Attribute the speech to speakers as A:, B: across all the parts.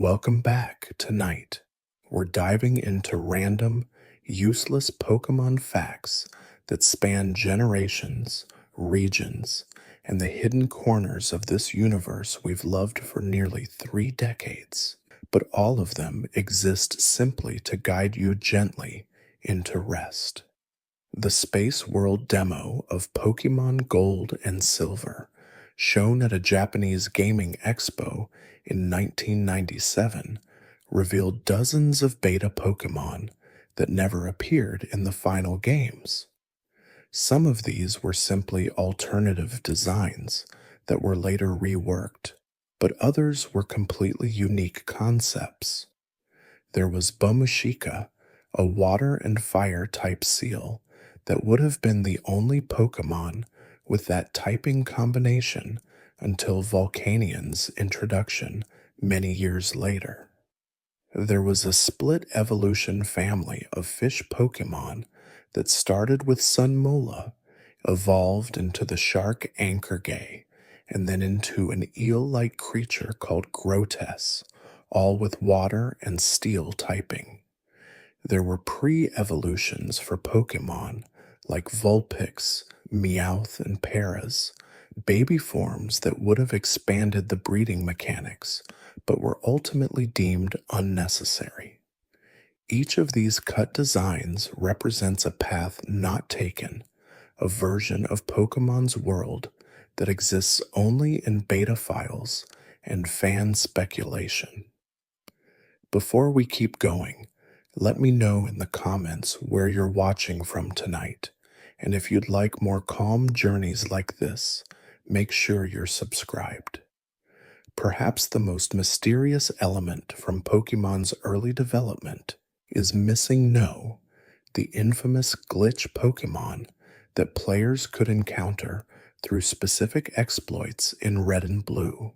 A: Welcome back. Tonight, we're diving into random, useless Pokemon facts that span generations, regions, and the hidden corners of this universe we've loved for nearly 3 decades. But all of them exist simply to guide you gently into rest. The Space World demo of Pokemon Gold and Silver, shown at a Japanese gaming expo in 1997, revealed dozens of beta Pokemon that never appeared in the final games. Some of these were simply alternative designs that were later reworked, but others were completely unique concepts. There was Bomushika, a water and fire type seal that would have been the only Pokemon with that typing combination until Volcanian's introduction many years later. There was a split evolution family of fish Pokemon that started with Sunmola, evolved into the shark Anchorgay, and then into an eel-like creature called Grotess, all with water and steel typing. There were pre-evolutions for Pokemon like Vulpix, Meowth, and Paras, baby forms that would have expanded the breeding mechanics, but were ultimately deemed unnecessary. Each of these cut designs represents a path not taken, a version of Pokemon's world that exists only in beta files and fan speculation. Before we keep going, let me know in the comments where you're watching from tonight, and if you'd like more calm journeys like this, make sure you're subscribed. Perhaps the most mysterious element from Pokemon's early development is MissingNo, the infamous glitch Pokemon that players could encounter through specific exploits in Red and Blue.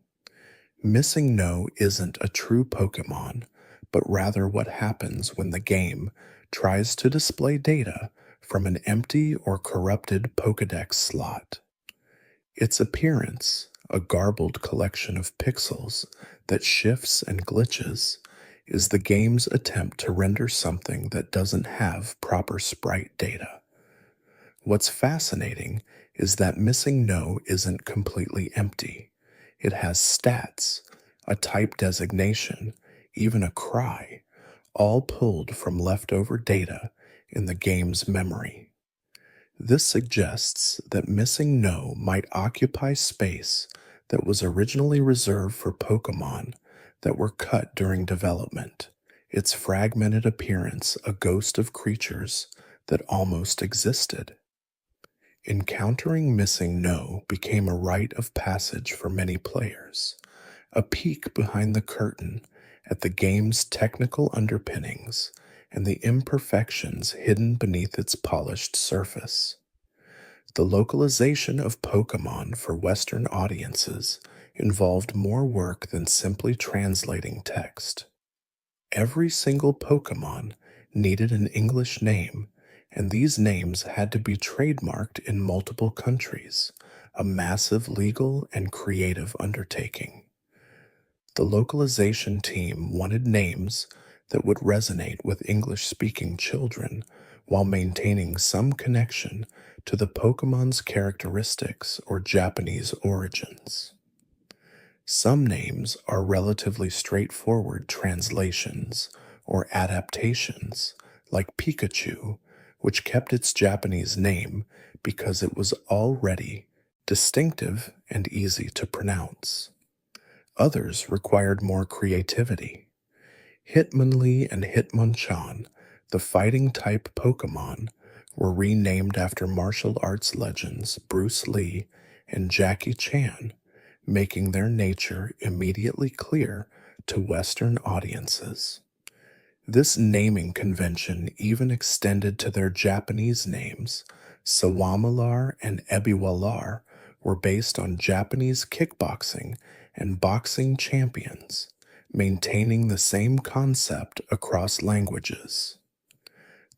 A: MissingNo isn't a true Pokemon, but rather what happens when the game tries to display data from an empty or corrupted Pokédex slot. Its appearance, a garbled collection of pixels that shifts and glitches, is the game's attempt to render something that doesn't have proper sprite data. What's fascinating is that MissingNo isn't completely empty. It has stats, a type designation, even a cry, all pulled from leftover data in the game's memory. This suggests that MissingNo might occupy space that was originally reserved for Pokemon that were cut during development, its fragmented appearance a ghost of creatures that almost existed. Encountering MissingNo became a rite of passage for many players, a peek behind the curtain at the game's technical underpinnings and the imperfections hidden beneath its polished surface. The localization of Pokémon for Western audiences involved more work than simply translating text. Every single Pokémon needed an English name, and these names had to be trademarked in multiple countries, a massive legal and creative undertaking. The localization team wanted names that would resonate with English-speaking children while maintaining some connection to the Pokemon's characteristics or Japanese origins. Some names are relatively straightforward translations or adaptations, like Pikachu, which kept its Japanese name because it was already distinctive and easy to pronounce. Others required more creativity. Hitmonlee and Hitmonchan, the fighting-type Pokemon, were renamed after martial arts legends Bruce Lee and Jackie Chan, making their nature immediately clear to Western audiences. This naming convention even extended to their Japanese names. Sawamalar and Ebiwalar were based on Japanese kickboxing and boxing champions, maintaining the same concept across languages.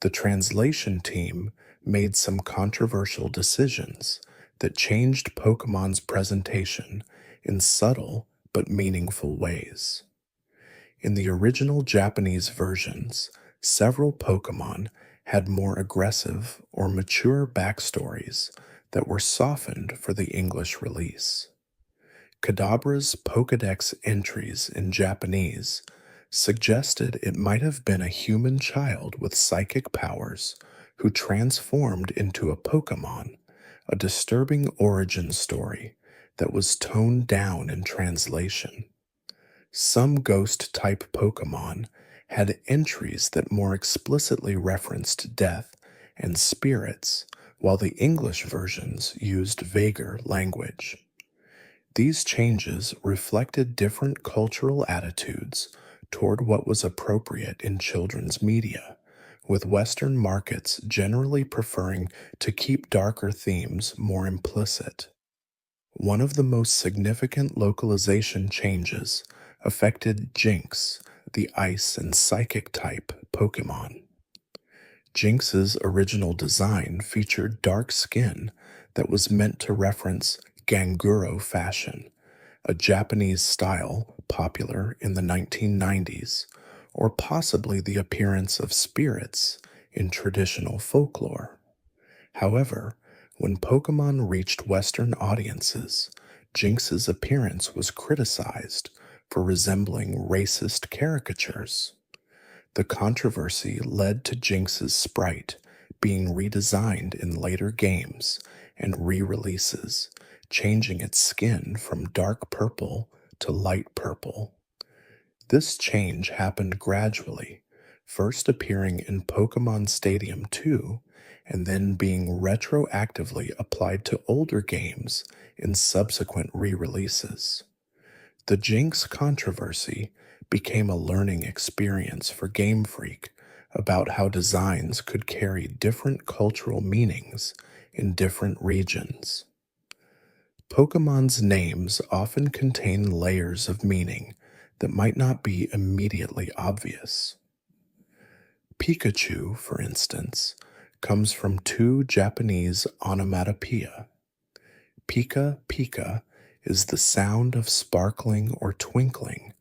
A: The translation team made some controversial decisions that changed Pokemon's presentation in subtle but meaningful ways. In the original Japanese versions, several Pokémon had more aggressive or mature backstories that were softened for the English release. Kadabra's Pokedex entries in Japanese suggested it might have been a human child with psychic powers who transformed into a Pokemon, a disturbing origin story that was toned down in translation. Some ghost type Pokemon had entries that more explicitly referenced death and spirits, while the English versions used vaguer language. These changes reflected different cultural attitudes toward what was appropriate in children's media, with Western markets generally preferring to keep darker themes more implicit. One of the most significant localization changes affected Jinx, the ice and psychic type Pokemon. Jinx's original design featured dark skin that was meant to reference Ganguro fashion, a Japanese style popular in the 1990s, or possibly the appearance of spirits in traditional folklore. However, when Pokemon reached Western audiences, Jinx's appearance was criticized for resembling racist caricatures. The controversy led to Jinx's sprite being redesigned in later games and re-releases, changing its skin from dark purple to light purple. This change happened gradually, first appearing in Pokémon Stadium 2 and then being retroactively applied to older games in subsequent re-releases. The Jinx controversy became a learning experience for Game Freak about how designs could carry different cultural meanings in different regions. Pokemon's names often contain layers of meaning that might not be immediately obvious. Pikachu, for instance, comes from two Japanese onomatopoeia. Pika pika is the sound of sparkling or twinkling,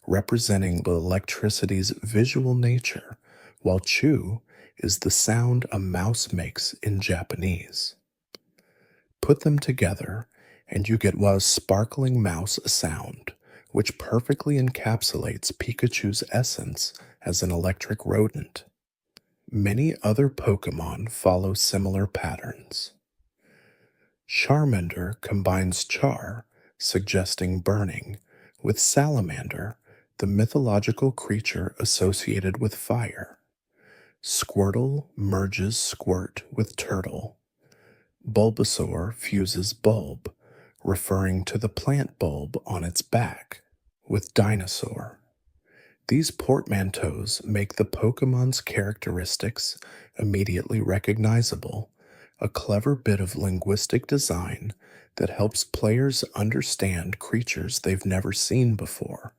A: representing the electricity's visual nature, while chu is the sound a mouse makes in Japanese. Put them together, and you get a sparkling mouse sound, which perfectly encapsulates Pikachu's essence as an electric rodent. Many other Pokemon follow similar patterns. Charmander combines char, suggesting burning, with salamander, the mythological creature associated with fire. Squirtle merges squirt with turtle. Bulbasaur fuses bulb, referring to the plant bulb on its back, with dinosaur. These portmanteaus make the Pokemon's characteristics immediately recognizable, a clever bit of linguistic design that helps players understand creatures they've never seen before.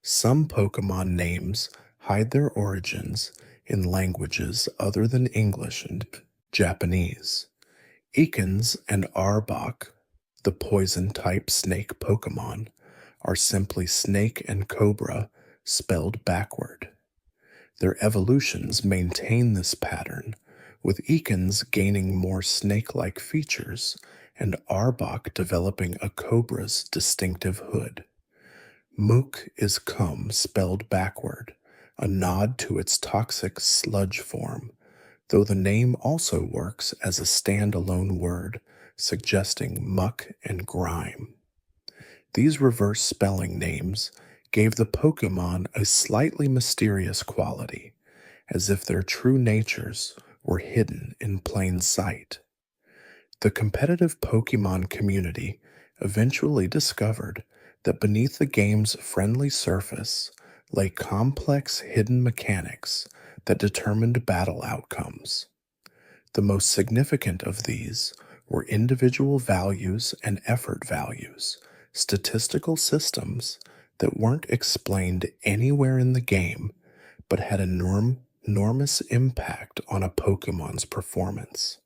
A: Some Pokemon names hide their origins in languages other than English and Japanese. Ekans and Arbok, the poison-type snake Pokemon, are simply snake and cobra spelled backward. Their evolutions maintain this pattern, with Ekans gaining more snake-like features and Arbok developing a cobra's distinctive hood. Mook is cum spelled backward, a nod to its toxic sludge form, though the name also works as a standalone word, suggesting muck and grime. These reverse spelling names gave the Pokemon a slightly mysterious quality, as if their true natures were hidden in plain sight. The competitive Pokemon community eventually discovered that beneath the game's friendly surface lay complex hidden mechanics that determined battle outcomes. The most significant of these were individual values and effort values, statistical systems that weren't explained anywhere in the game but had enormous impact on a Pokemon's performance.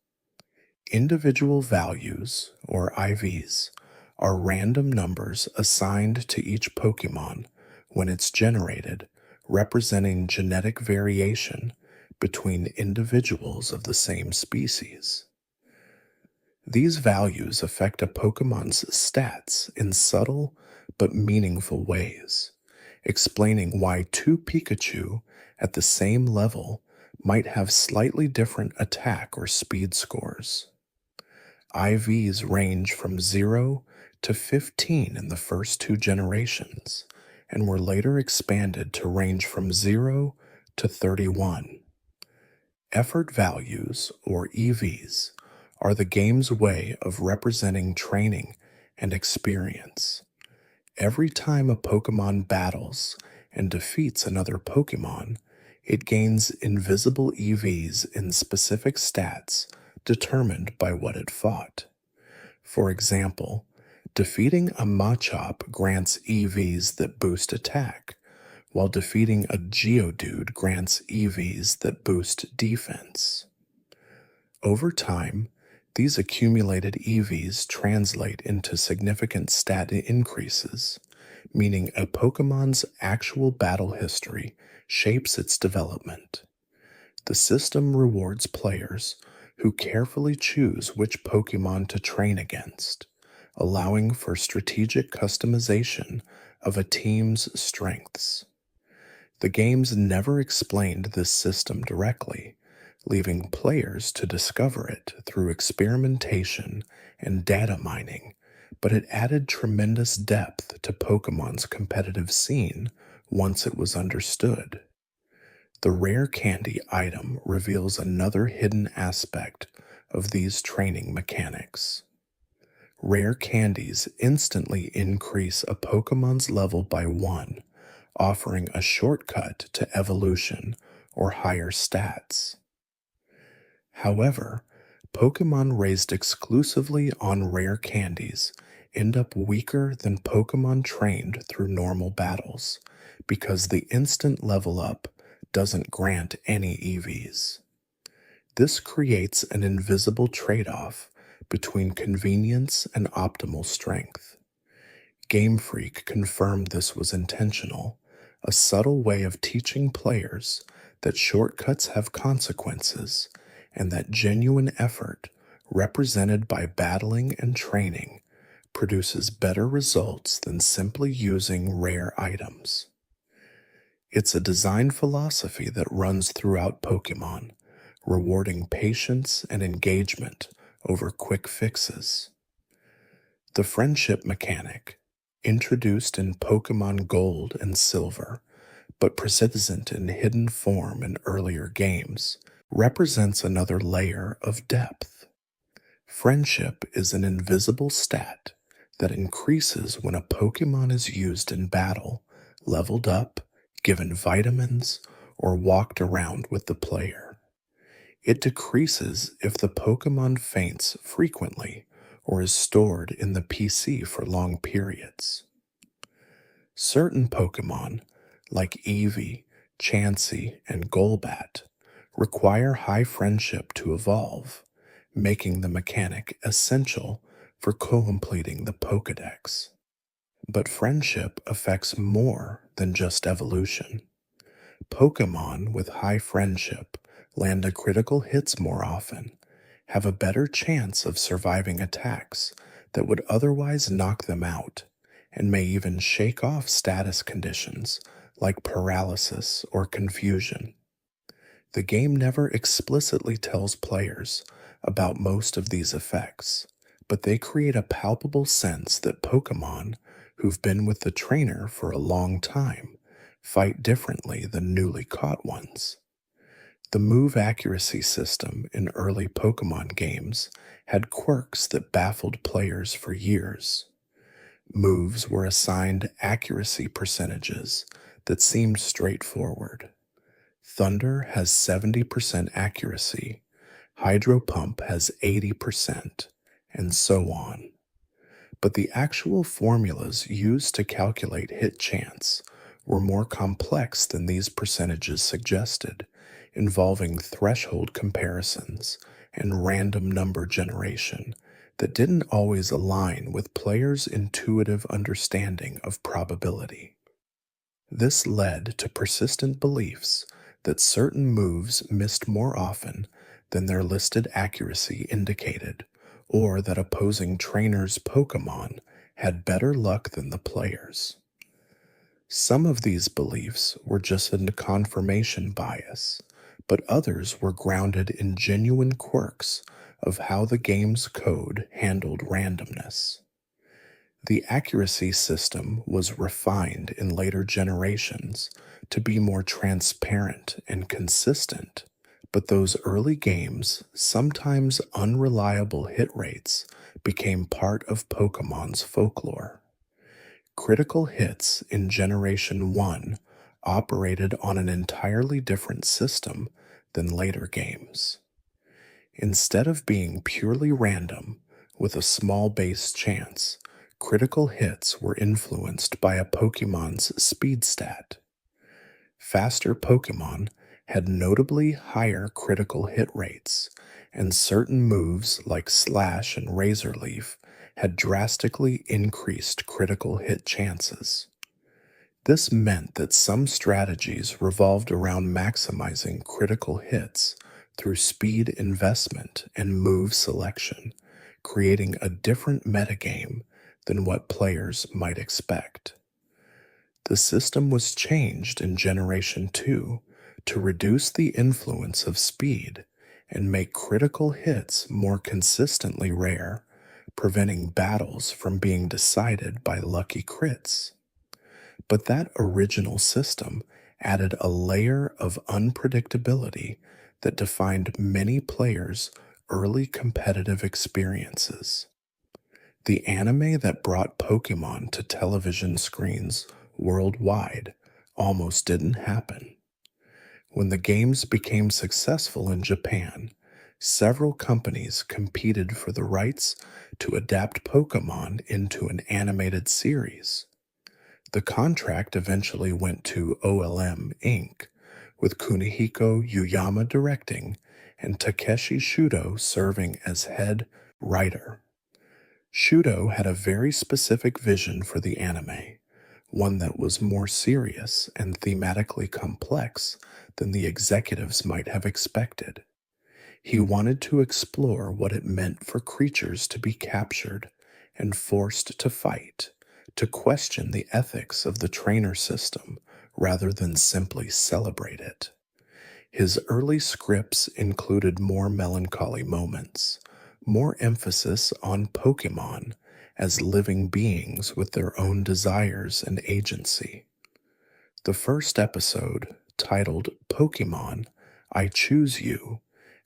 A: Individual values, or IVs, are random numbers assigned to each Pokemon when it's generated, representing genetic variation between individuals of the same species. These values affect a Pokemon's stats in subtle but meaningful ways, explaining why two Pikachu at the same level might have slightly different attack or speed scores. IVs range from 0 to 15 in the first two generations, and were later expanded to range from 0 to 31. Effort values, or EVs, are the game's way of representing training and experience. Every time a Pokemon battles and defeats another Pokemon, it gains invisible EVs in specific stats determined by what it fought. For example, defeating a Machop grants EVs that boost attack, while defeating a Geodude grants EVs that boost defense. Over time, these accumulated EVs translate into significant stat increases, meaning a Pokemon's actual battle history shapes its development. The system rewards players who carefully choose which Pokemon to train against, allowing for strategic customization of a team's strengths. The games never explained this system directly, leaving players to discover it through experimentation and data mining, but it added tremendous depth to Pokemon's competitive scene once it was understood. The rare candy item reveals another hidden aspect of these training mechanics. Rare candies instantly increase a Pokemon's level by 1, offering a shortcut to evolution or higher stats. However, Pokemon raised exclusively on rare candies end up weaker than Pokemon trained through normal battles, because the instant level up doesn't grant any EVs. This creates an invisible trade-off between convenience and optimal strength. Game Freak confirmed this was intentional, a subtle way of teaching players that shortcuts have consequences and that genuine effort, represented by battling and training, produces better results than simply using rare items. It's a design philosophy that runs throughout Pokémon, rewarding patience and engagement over quick fixes. The friendship mechanic, introduced in Pokémon Gold and Silver, but present in hidden form in earlier games, represents another layer of depth. Friendship is an invisible stat that increases when a Pokémon is used in battle, leveled up, given vitamins, or walked around with the player. It decreases if the Pokémon faints frequently or is stored in the PC for long periods. Certain Pokémon, like Eevee, Chansey, and Golbat, require high friendship to evolve, making the mechanic essential for completing the Pokédex. But friendship affects more than just evolution. Pokémon with high friendship land a critical hits more often, have a better chance of surviving attacks that would otherwise knock them out, and may even shake off status conditions like paralysis or confusion. The game never explicitly tells players about most of these effects, but they create a palpable sense that Pokémon, who've been with the trainer for a long time, fight differently than newly caught ones. The move accuracy system in early Pokémon games had quirks that baffled players for years. Moves were assigned accuracy percentages that seemed straightforward. Thunder has 70% accuracy, Hydro Pump has 80%, and so on. But the actual formulas used to calculate hit chance were more complex than these percentages suggested, involving threshold comparisons and random number generation that didn't always align with players' intuitive understanding of probability. This led to persistent beliefs that certain moves missed more often than their listed accuracy indicated, or that opposing trainers' Pokémon had better luck than the players. Some of these beliefs were just a confirmation bias, but others were grounded in genuine quirks of how the game's code handled randomness. The accuracy system was refined in later generations to be more transparent and consistent, but those early games' sometimes unreliable hit rates became part of Pokemon's folklore. Critical hits in Generation 1 operated on an entirely different system than later games. Instead of being purely random, with a small base chance, critical hits were influenced by a Pokemon's speed stat. Faster Pokemon had notably higher critical hit rates, and certain moves like Slash and Razor Leaf had drastically increased critical hit chances. This meant that some strategies revolved around maximizing critical hits through speed investment and move selection, creating a different metagame than what players might expect. The system was changed in Generation 2 to reduce the influence of speed and make critical hits more consistently rare, preventing battles from being decided by lucky crits. But that original system added a layer of unpredictability that defined many players' early competitive experiences. The anime that brought Pokemon to television screens worldwide almost didn't happen. When the games became successful in Japan, several companies competed for the rights to adapt Pokemon into an animated series. The contract eventually went to OLM Inc., with Kunihiko Yuyama directing and Takeshi Shudo serving as head writer. Shudo had a very specific vision for the anime, one that was more serious and thematically complex than the executives might have expected. He wanted to explore what it meant for creatures to be captured and forced to fight, to question the ethics of the trainer system rather than simply celebrate it. His early scripts included more melancholy moments, more emphasis on Pokemon as living beings with their own desires and agency. The first episode, titled Pokemon, I Choose You,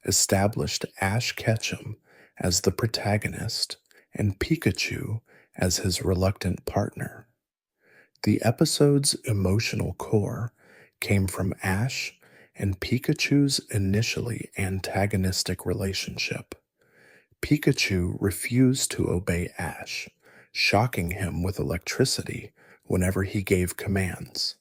A: established Ash Ketchum as the protagonist and Pikachu as his reluctant partner. The episode's emotional core came from Ash and Pikachu's initially antagonistic relationship. Pikachu refused to obey Ash, shocking him with electricity whenever he gave commands.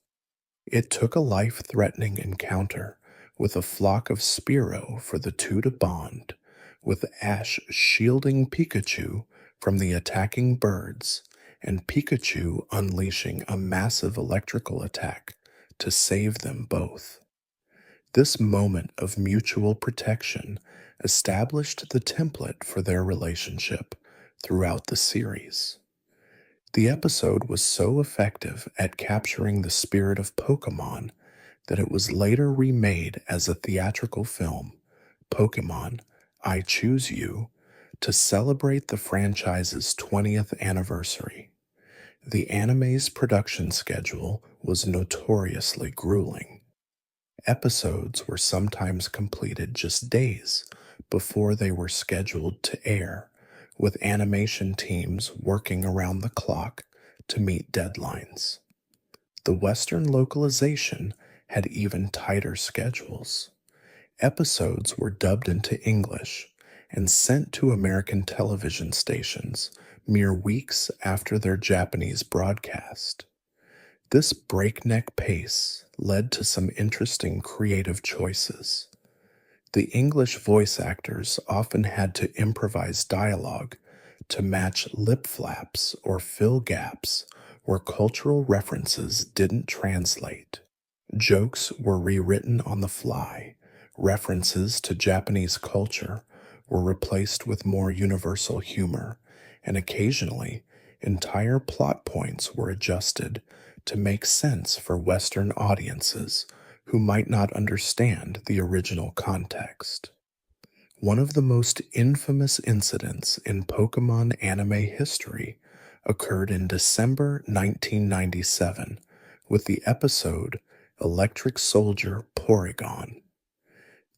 A: It took a life-threatening encounter with a flock of Spearow for the two to bond, with Ash shielding Pikachu from the attacking birds and Pikachu unleashing a massive electrical attack to save them both. This moment of mutual protection established the template for their relationship throughout the series. The episode was so effective at capturing the spirit of Pokemon that it was later remade as a theatrical film, Pokemon, I Choose You, to celebrate the franchise's 20th anniversary. The anime's production schedule was notoriously grueling. Episodes were sometimes completed just days before they were scheduled to air, with animation teams working around the clock to meet deadlines. The Western localization had even tighter schedules. Episodes were dubbed into English and sent to American television stations mere weeks after their Japanese broadcast. This breakneck pace led to some interesting creative choices. The English voice actors often had to improvise dialogue to match lip flaps or fill gaps where cultural references didn't translate. Jokes were rewritten on the fly. References to Japanese culture were replaced with more universal humor, and occasionally, entire plot points were adjusted to make sense for Western audiences who might not understand the original context. One of the most infamous incidents in Pokemon anime history occurred in December 1997 with the episode Electric Soldier Porygon.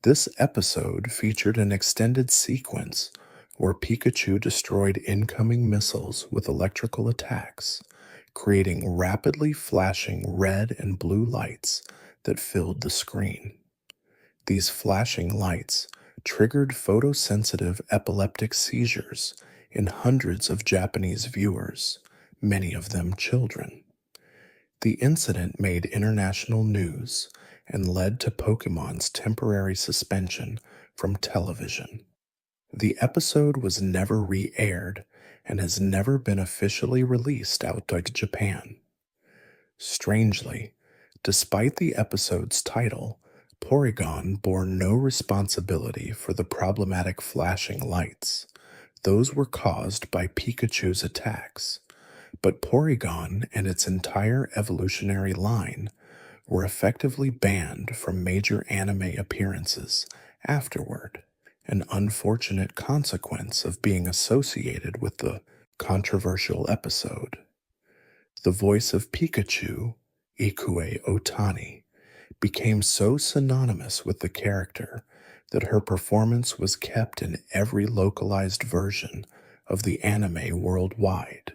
A: This episode featured an extended sequence where Pikachu destroyed incoming missiles with electrical attacks, creating rapidly flashing red and blue lights that filled the screen. These flashing lights triggered photosensitive epileptic seizures in hundreds of Japanese viewers, many of them children. The incident made international news and led to Pokemon's temporary suspension from television. The episode was never re-aired and has never been officially released outside Japan. Strangely, despite the episode's title, Porygon bore no responsibility for the problematic flashing lights. Those were caused by Pikachu's attacks, but Porygon and its entire evolutionary line were effectively banned from major anime appearances afterward, an unfortunate consequence of being associated with the controversial episode. The voice of Pikachu, Ikue Otani, became so synonymous with the character that her performance was kept in every localized version of the anime worldwide.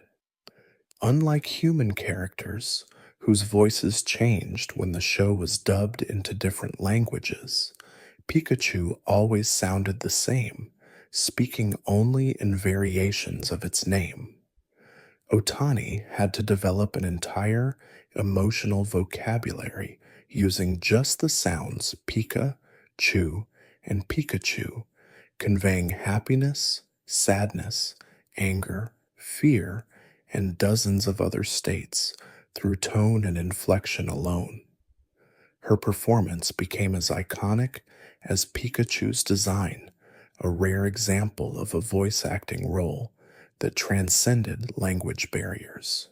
A: Unlike human characters, whose voices changed when the show was dubbed into different languages, Pikachu always sounded the same, speaking only in variations of its name. Otani had to develop an entire emotional vocabulary using just the sounds Pika, Chu, and Pikachu, conveying happiness, sadness, anger, fear, and dozens of other states through tone and inflection alone. Her performance became as iconic as Pikachu's design, a rare example of a voice acting role that transcended language barriers.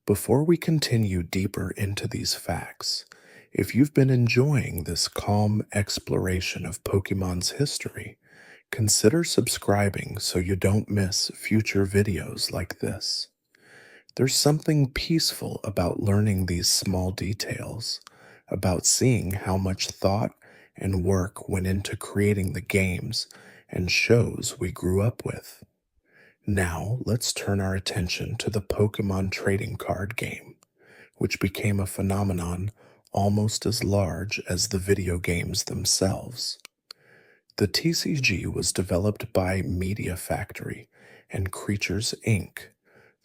A: Before we continue deeper into these facts, if you've been enjoying this calm exploration of Pokemon's history, consider subscribing so you don't miss future videos like this. There's something peaceful about learning these small details, about seeing how much thought and work went into creating the games and shows we grew up with. Now, let's turn our attention to the Pokémon trading card game, which became a phenomenon almost as large as the video games themselves. The TCG was developed by Media Factory and Creatures Inc.,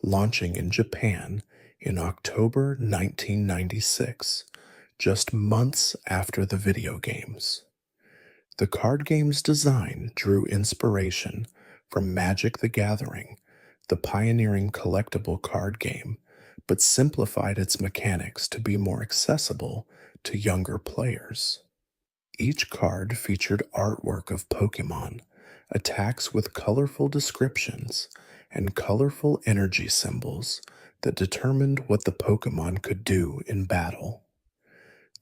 A: launching in Japan in October 1996, just months after the video games. The card game's design drew inspiration from Magic the Gathering, the pioneering collectible card game, but simplified its mechanics to be more accessible to younger players. Each card featured artwork of Pokémon, attacks with colorful descriptions, and colorful energy symbols that determined what the Pokémon could do in battle.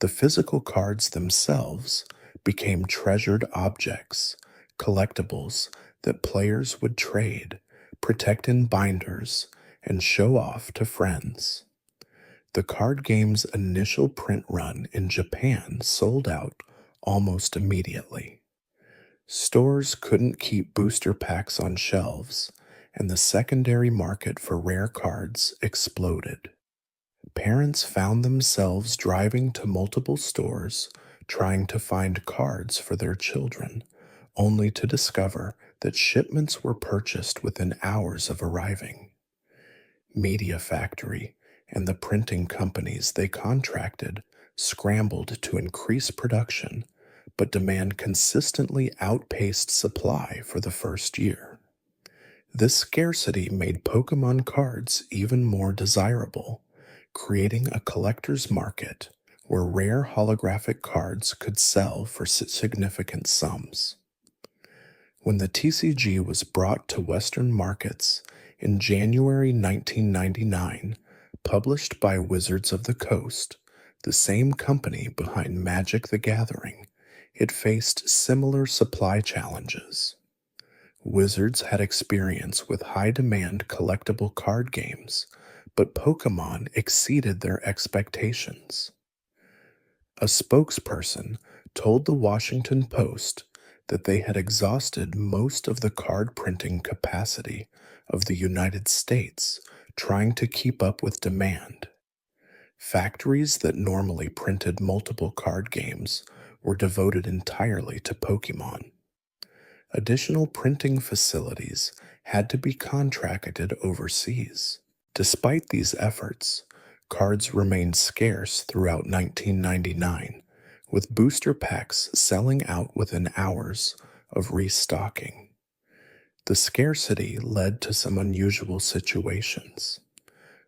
A: The physical cards themselves became treasured objects, collectibles that players would trade, protect in binders, and show off to friends. The card game's initial print run in Japan sold out almost immediately. Stores couldn't keep booster packs on shelves, and the secondary market for rare cards exploded. Parents found themselves driving to multiple stores trying to find cards for their children, only to discover that shipments were purchased within hours of arriving. Media Factory and the printing companies they contracted scrambled to increase production, but demand consistently outpaced supply for the first year. This scarcity made Pokemon cards even more desirable, creating a collector's market where rare holographic cards could sell for significant sums. When the TCG was brought to Western markets in January 1999, published by Wizards of the Coast, the same company behind Magic the Gathering, it faced similar supply challenges. Wizards had experience with high demand collectible card games, but Pokemon exceeded their expectations. A spokesperson told the Washington Post that they had exhausted most of the card printing capacity of the United States trying to keep up with demand. Factories that normally printed multiple card games were devoted entirely to Pokemon. Additional printing facilities had to be contracted overseas. Despite these efforts, cards remained scarce throughout 1999, with booster packs selling out within hours of restocking. The scarcity led to some unusual situations.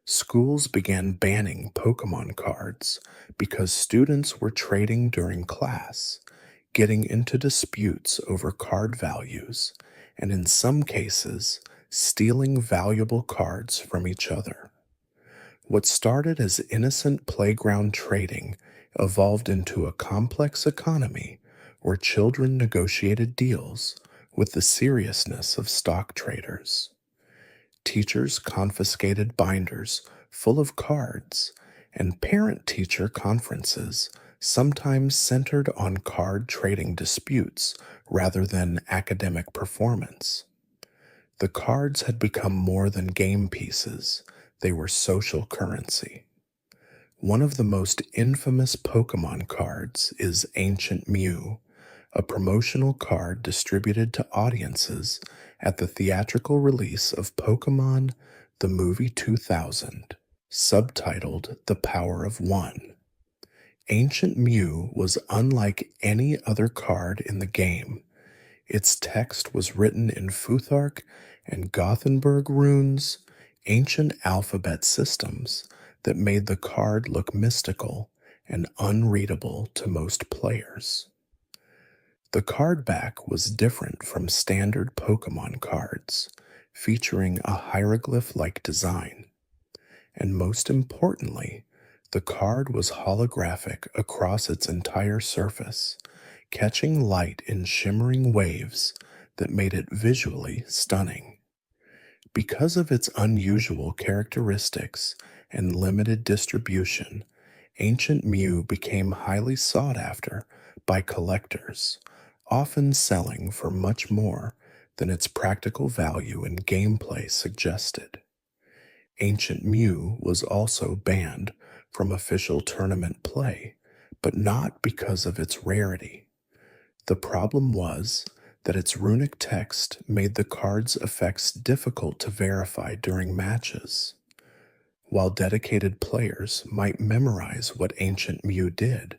A: Schools began banning Pokemon cards because students were trading during class, getting into disputes over card values, and in some cases, stealing valuable cards from each other. What started as innocent playground trading evolved into a complex economy where children negotiated deals with the seriousness of stock traders. Teachers confiscated binders full of cards, and parent-teacher conferences sometimes centered on card trading disputes rather than academic performance. The cards had become more than game pieces, they were social currency. One of the most infamous Pokemon cards is Ancient Mew, a promotional card distributed to audiences at the theatrical release of Pokémon the Movie 2000, subtitled The Power of One. Ancient Mew was unlike any other card in the game. Its text was written in Futhark and Gothenburg runes, ancient alphabet systems that made the card look mystical and unreadable to most players. The card back was different from standard Pokemon cards, featuring a hieroglyph-like design. And most importantly, the card was holographic across its entire surface, catching light in shimmering waves that made it visually stunning. Because of its unusual characteristics and limited distribution, Ancient Mew became highly sought after by collectors, often selling for much more than its practical value and gameplay suggested. Ancient Mew was also banned from official tournament play, but not because of its rarity. The problem was that its runic text made the card's effects difficult to verify during matches. While dedicated players might memorize what Ancient Mew did,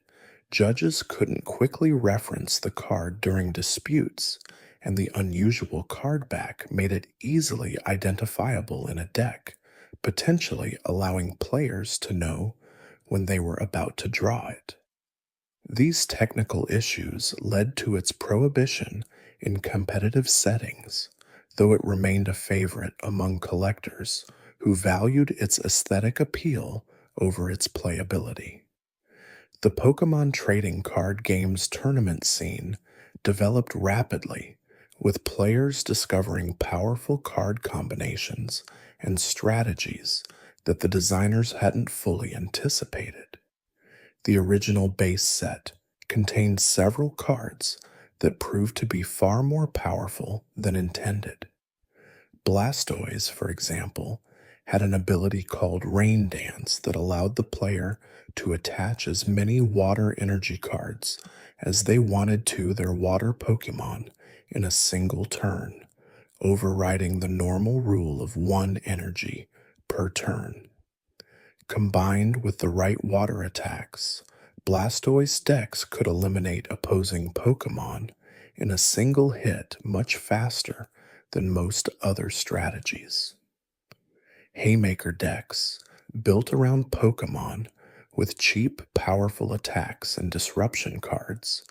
A: judges couldn't quickly reference the card during disputes, and the unusual card back made it easily identifiable in a deck, potentially allowing players to know when they were about to draw it. These technical issues led to its prohibition in competitive settings, though it remained a favorite among collectors who valued its aesthetic appeal over its playability. The Pokemon trading card games tournament scene developed rapidly, with players discovering powerful card combinations and strategies that the designers hadn't fully anticipated. The original base set contained several cards that proved to be far more powerful than intended. Blastoise, for example, had an ability called Rain Dance that allowed the player to attach as many water energy cards as they wanted to their water Pokemon in a single turn, overriding the normal rule of one energy per turn. Combined with the right water attacks, Blastoise decks could eliminate opposing Pokemon in a single hit much faster than most other strategies. Haymaker decks, built around Pokémon, with cheap, powerful attacks and disruption cards,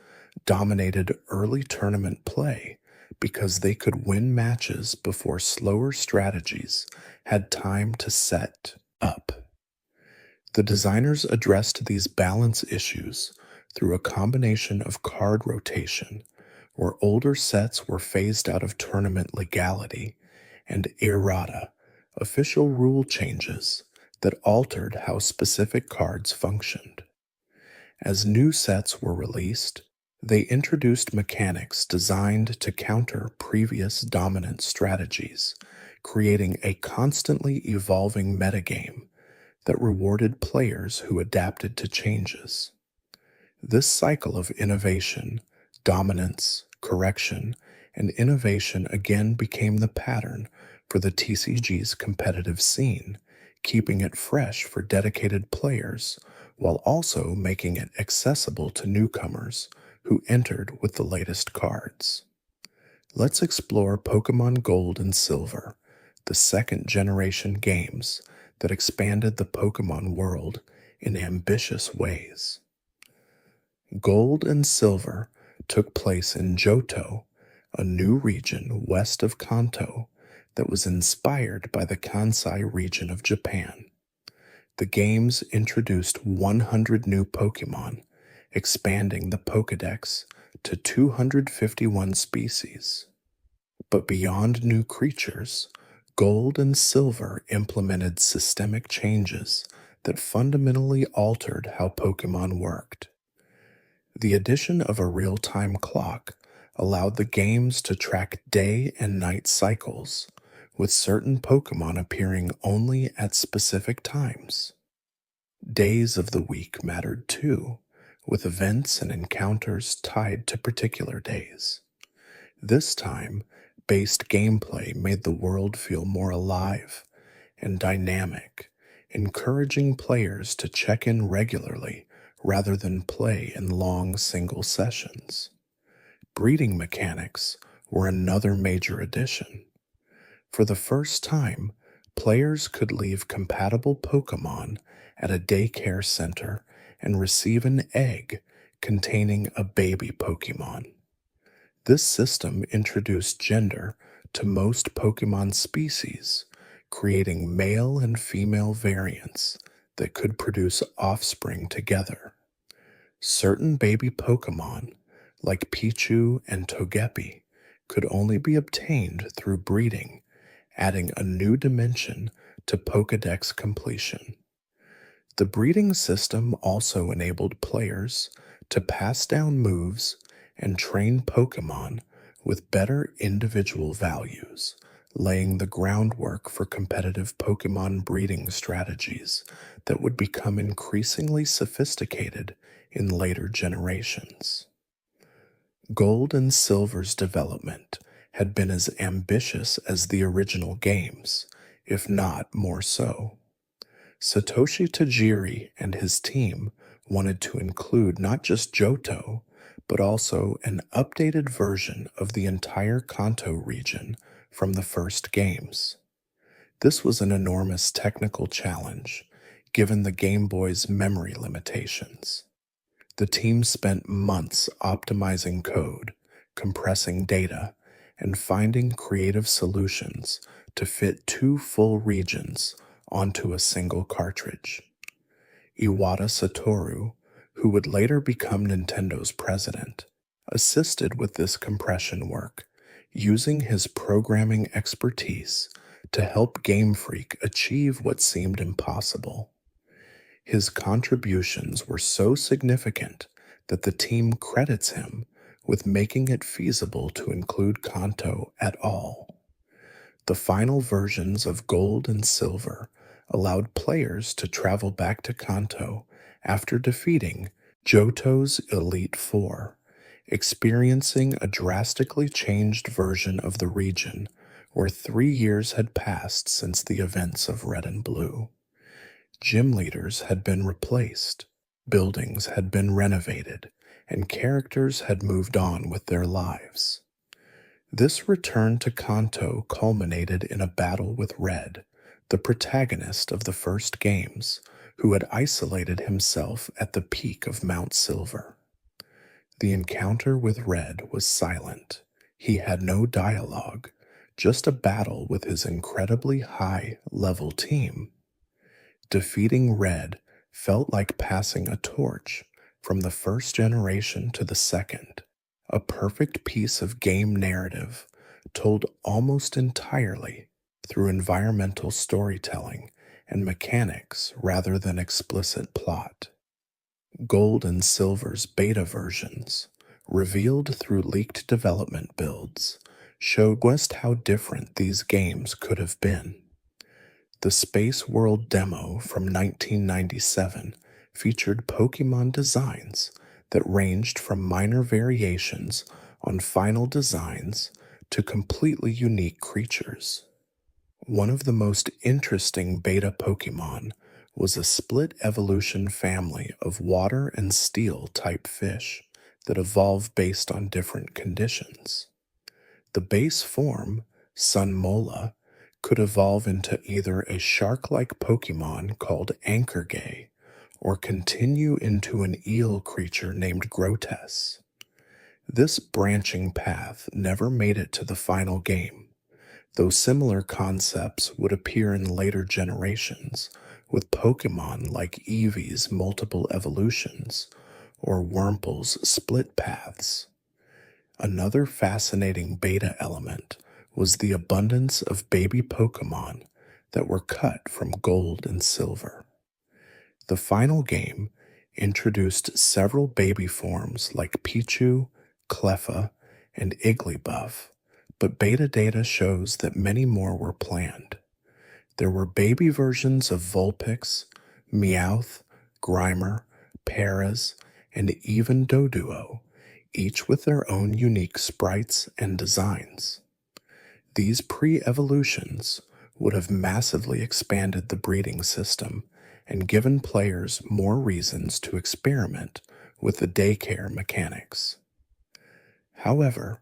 A: dominated early tournament play because they could win matches before slower strategies had time to set up. The designers addressed these balance issues through a combination of card rotation, where older sets were phased out of tournament legality, and errata, official rule changes that altered how specific cards functioned. As new sets were released, they introduced mechanics designed to counter previous dominant strategies, creating a constantly evolving metagame that rewarded players who adapted to changes. This cycle of innovation, dominance, correction, and innovation again became the pattern for the TCG's competitive scene, keeping it fresh for dedicated players while also making it accessible to newcomers who entered with the latest cards. Let's explore Pokémon Gold and Silver, the second generation games that expanded the Pokémon world in ambitious ways. Gold and Silver took place in Johto, a new region west of Kanto that was inspired by the Kansai region of Japan. The games introduced 100 new Pokémon, expanding the Pokédex to 251 species. But beyond new creatures, Gold and Silver implemented systemic changes that fundamentally altered how Pokémon worked. The addition of a real-time clock allowed the games to track day and night cycles, with certain Pokémon appearing only at specific times. Days of the week mattered too, with events and encounters tied to particular days. This time-based gameplay made the world feel more alive and dynamic, encouraging players to check in regularly rather than play in long single sessions. Breeding mechanics were another major addition. For the first time, players could leave compatible Pokémon at a daycare center and receive an egg containing a baby Pokémon. This system introduced gender to most Pokémon species, creating male and female variants that could produce offspring together. Certain baby Pokémon, like Pichu and Togepi, could only be obtained through breeding, adding a new dimension to Pokédex completion. The breeding system also enabled players to pass down moves and train Pokémon with better individual values, laying the groundwork for competitive Pokémon breeding strategies that would become increasingly sophisticated in later generations. Gold and Silver's development had been as ambitious as the original games, if not more so. Satoshi Tajiri and his team wanted to include not just Johto, but also an updated version of the entire Kanto region from the first games. This was an enormous technical challenge, given the Game Boy's memory limitations. The team spent months optimizing code, compressing data, and finding creative solutions to fit 2 full regions onto a single cartridge. Iwata Satoru, who would later become Nintendo's president, assisted with this compression work, using his programming expertise to help Game Freak achieve what seemed impossible. His contributions were so significant that the team credits him with making it feasible to include Kanto at all. The final versions of Gold and Silver allowed players to travel back to Kanto after defeating Johto's Elite Four, experiencing a drastically changed version of the region where 3 years had passed since the events of Red and Blue. Gym leaders had been replaced, buildings had been renovated, and characters had moved on with their lives. This return to Kanto culminated in a battle with Red, the protagonist of the first games, who had isolated himself at the peak of Mount Silver. The encounter with Red was silent. He had no dialogue, just a battle with his incredibly high level team. Defeating Red felt like passing a torch from the first generation to the second, a perfect piece of game narrative told almost entirely through environmental storytelling and mechanics rather than explicit plot. Gold and Silver's beta versions, revealed through leaked development builds, showed just how different these games could have been. The Space World demo from 1997 featured Pokémon designs that ranged from minor variations on final designs to completely unique creatures. One of the most interesting beta Pokémon was a split evolution family of water and steel type fish that evolve based on different conditions. The base form, Sunmola, could evolve into either a shark-like Pokémon called Anchorgay or continue into an eel creature named Grotess. This branching path never made it to the final game, though similar concepts would appear in later generations with Pokémon like Eevee's multiple evolutions or Wurmple's split paths. Another fascinating beta element was the abundance of baby Pokémon that were cut from Gold and Silver. The final game introduced several baby forms like Pichu, Cleffa, and Igglybuff, but beta data shows that many more were planned. There were baby versions of Vulpix, Meowth, Grimer, Paras, and even Doduo, each with their own unique sprites and designs. These pre-evolutions would have massively expanded the breeding system and given players more reasons to experiment with the daycare mechanics. However,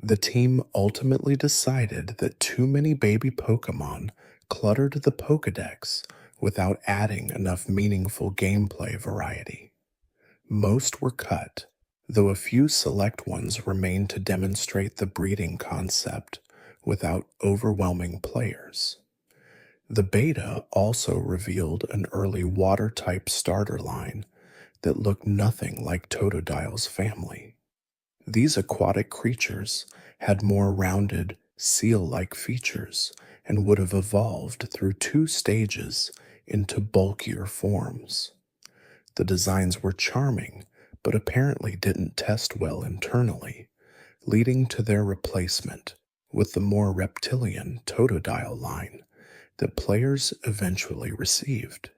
A: the team ultimately decided that too many baby Pokémon cluttered the Pokédex without adding enough meaningful gameplay variety. Most were cut, though a few select ones remained to demonstrate the breeding concept without overwhelming players. The beta also revealed an early water-type starter line that looked nothing like Totodile's family. These aquatic creatures had more rounded, seal-like features and would have evolved through 2 stages into bulkier forms. The designs were charming, but apparently didn't test well internally, leading to their replacement with the more reptilian Totodile line that players eventually received.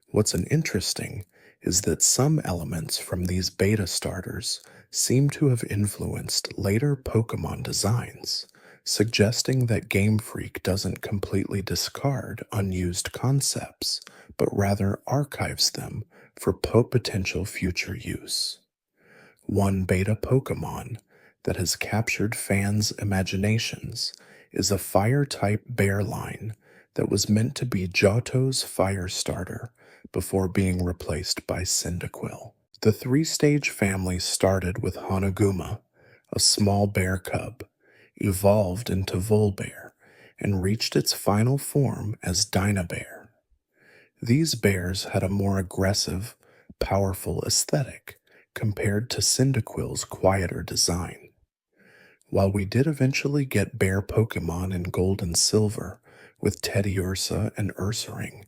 A: What's interesting is that some elements from these beta starters seem to have influenced later Pokémon designs, suggesting that Game Freak doesn't completely discard unused concepts, but rather archives them for potential future use. One beta Pokémon that has captured fans' imaginations is a fire-type bear line that was meant to be Johto's fire starter before being replaced by Cyndaquil. The 3-stage family started with Hanaguma, a small bear cub, evolved into Volbear, and reached its final form as Dynabear. These bears had a more aggressive, powerful aesthetic compared to Cyndaquil's quieter design. While we did eventually get bear Pokémon in Gold and Silver with Teddiursa and Ursaring,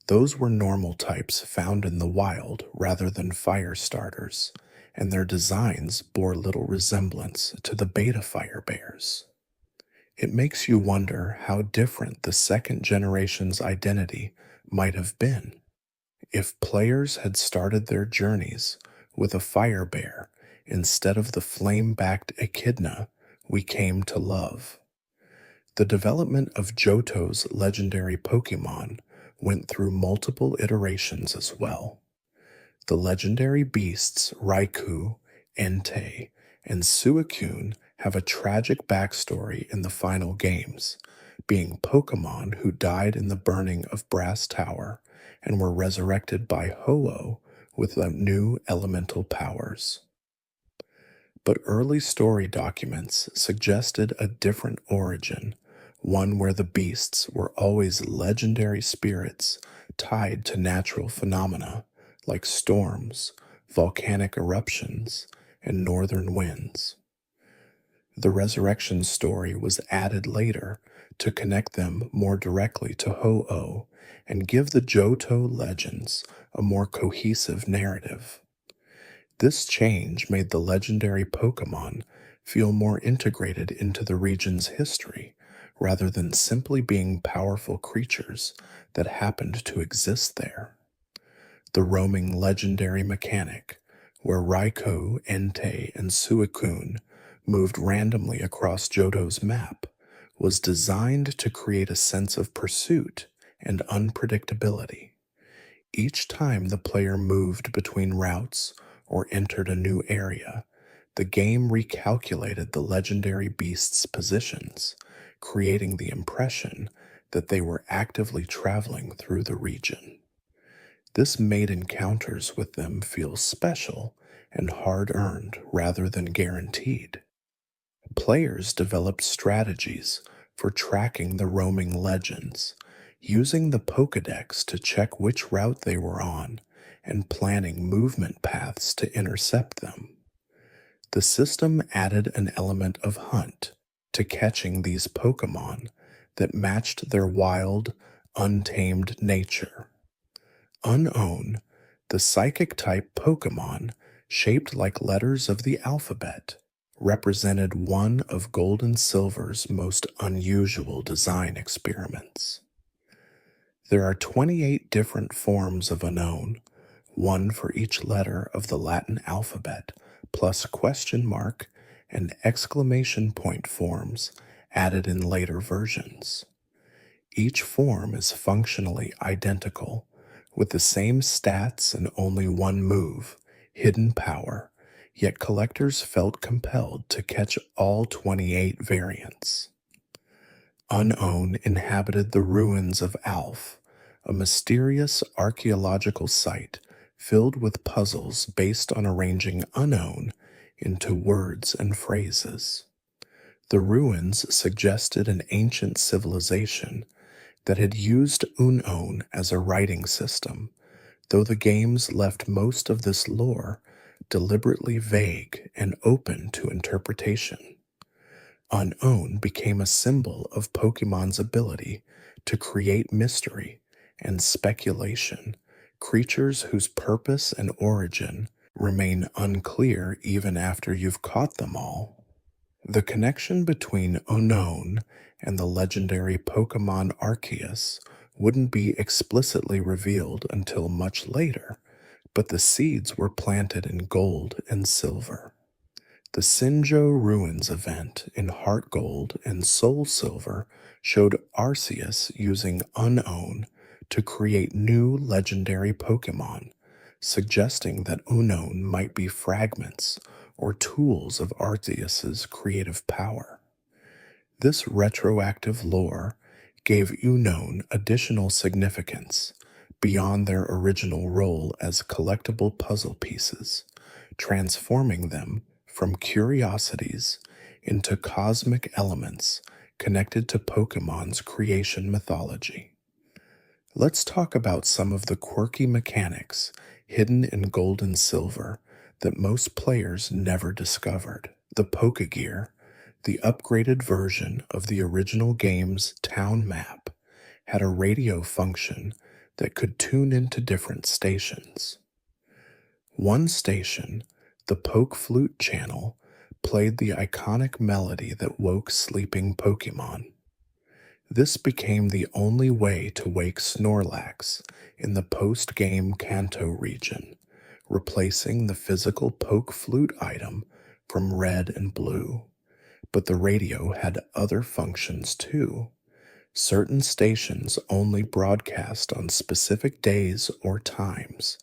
A: those were normal types found in the wild rather than fire starters, and their designs bore little resemblance to the beta fire bears. It makes you wonder how different the second generation's identity might have been. If players had started their journeys with a fire bear instead of the flame-backed echidna we came to love. The development of Johto's legendary Pokémon went through multiple iterations as well. The legendary beasts Raikou, Entei, and Suicune have a tragic backstory in the final games, being Pokémon who died in the burning of Brass Tower and were resurrected by Ho-Oh with the new elemental powers. But early story documents suggested a different origin, one where the beasts were always legendary spirits tied to natural phenomena like storms, volcanic eruptions, and northern winds. The resurrection story was added later to connect them more directly to Ho-Oh and give the Johto legends a more cohesive narrative. This change made the legendary Pokémon feel more integrated into the region's history rather than simply being powerful creatures that happened to exist there. The roaming legendary mechanic, where Raikou, Entei, and Suicune moved randomly across Johto's map, was designed to create a sense of pursuit and unpredictability. Each time the player moved between routes or entered a new area, the game recalculated the legendary beasts' positions, creating the impression that they were actively traveling through the region. This made encounters with them feel special and hard-earned rather than guaranteed. Players developed strategies for tracking the roaming legends, using the Pokédex to check which route they were on and planning movement paths to intercept them. The system added an element of hunt to catching these Pokémon that matched their wild, untamed nature. Unown, the psychic-type Pokémon, shaped like letters of the alphabet, represented one of Gold and Silver's most unusual design experiments. There are 28 different forms of Unown, one for each letter of the Latin alphabet, plus question mark and exclamation point forms added in later versions. Each form is functionally identical, with the same stats and only one move, hidden power, yet collectors felt compelled to catch all 28 variants. Unown inhabited the ruins of Alf, a mysterious archaeological site filled with puzzles based on arranging unknown into words and phrases. The ruins suggested an ancient civilization that had used Unown as a writing system, though the games left most of this lore deliberately vague and open to interpretation. Unown became a symbol of Pokemon's ability to create mystery and speculation, creatures whose purpose and origin remain unclear even after you've caught them all. The connection between Unown and the legendary Pokemon Arceus wouldn't be explicitly revealed until much later, but the seeds were planted in Gold and Silver. The Sinjo Ruins event in Heart Gold and Soul Silver showed Arceus using Unown to create new legendary Pokemon, suggesting that Unown might be fragments or tools of Arceus's creative power. This retroactive lore gave Unown additional significance beyond their original role as collectible puzzle pieces, transforming them from curiosities into cosmic elements connected to Pokemon's creation mythology. Let's talk about some of the quirky mechanics hidden in Gold and Silver that most players never discovered. The Pokegear, the upgraded version of the original game's town map, had a radio function that could tune into different stations. One station, the Poke Flute channel, played the iconic melody that woke sleeping Pokemon. This became the only way to wake Snorlax in the post-game Kanto region, replacing the physical Poke Flute item from Red and Blue. But the radio had other functions too. Certain stations only broadcast on specific days or times,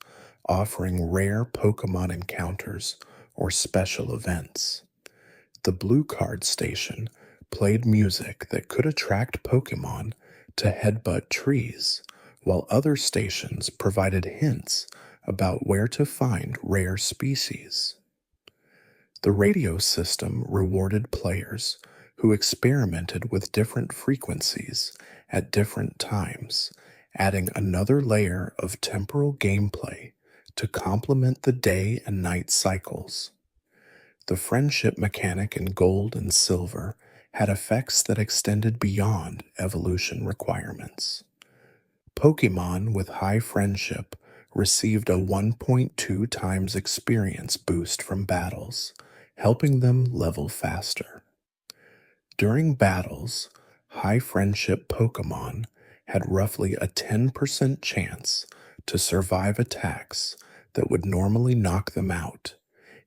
A: offering rare Pokemon encounters or special events. The blue card station played music that could attract Pokémon to headbutt trees, while other stations provided hints about where to find rare species. The radio system rewarded players who experimented with different frequencies at different times, adding another layer of temporal gameplay to complement the day and night cycles. The friendship mechanic in Gold and Silver had effects that extended beyond evolution requirements. Pokemon with high friendship received a 1.2 times experience boost from battles, helping them level faster. During battles, high friendship Pokemon had roughly a 10% chance to survive attacks that would normally knock them out,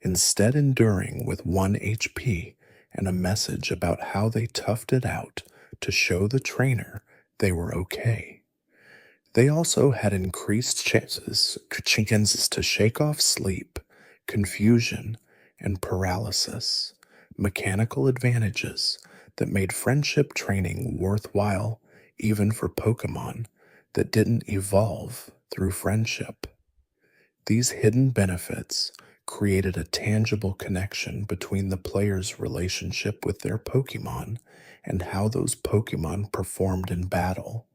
A: instead enduring with 1 HP and a message about how they toughed it out to show the trainer they were okay. They also had increased chances to shake off sleep, confusion, and paralysis, mechanical advantages that made friendship training worthwhile even for Pokemon that didn't evolve through friendship. These hidden benefits created a tangible connection between the player's relationship with their Pokemon and how those Pokemon performed in battle,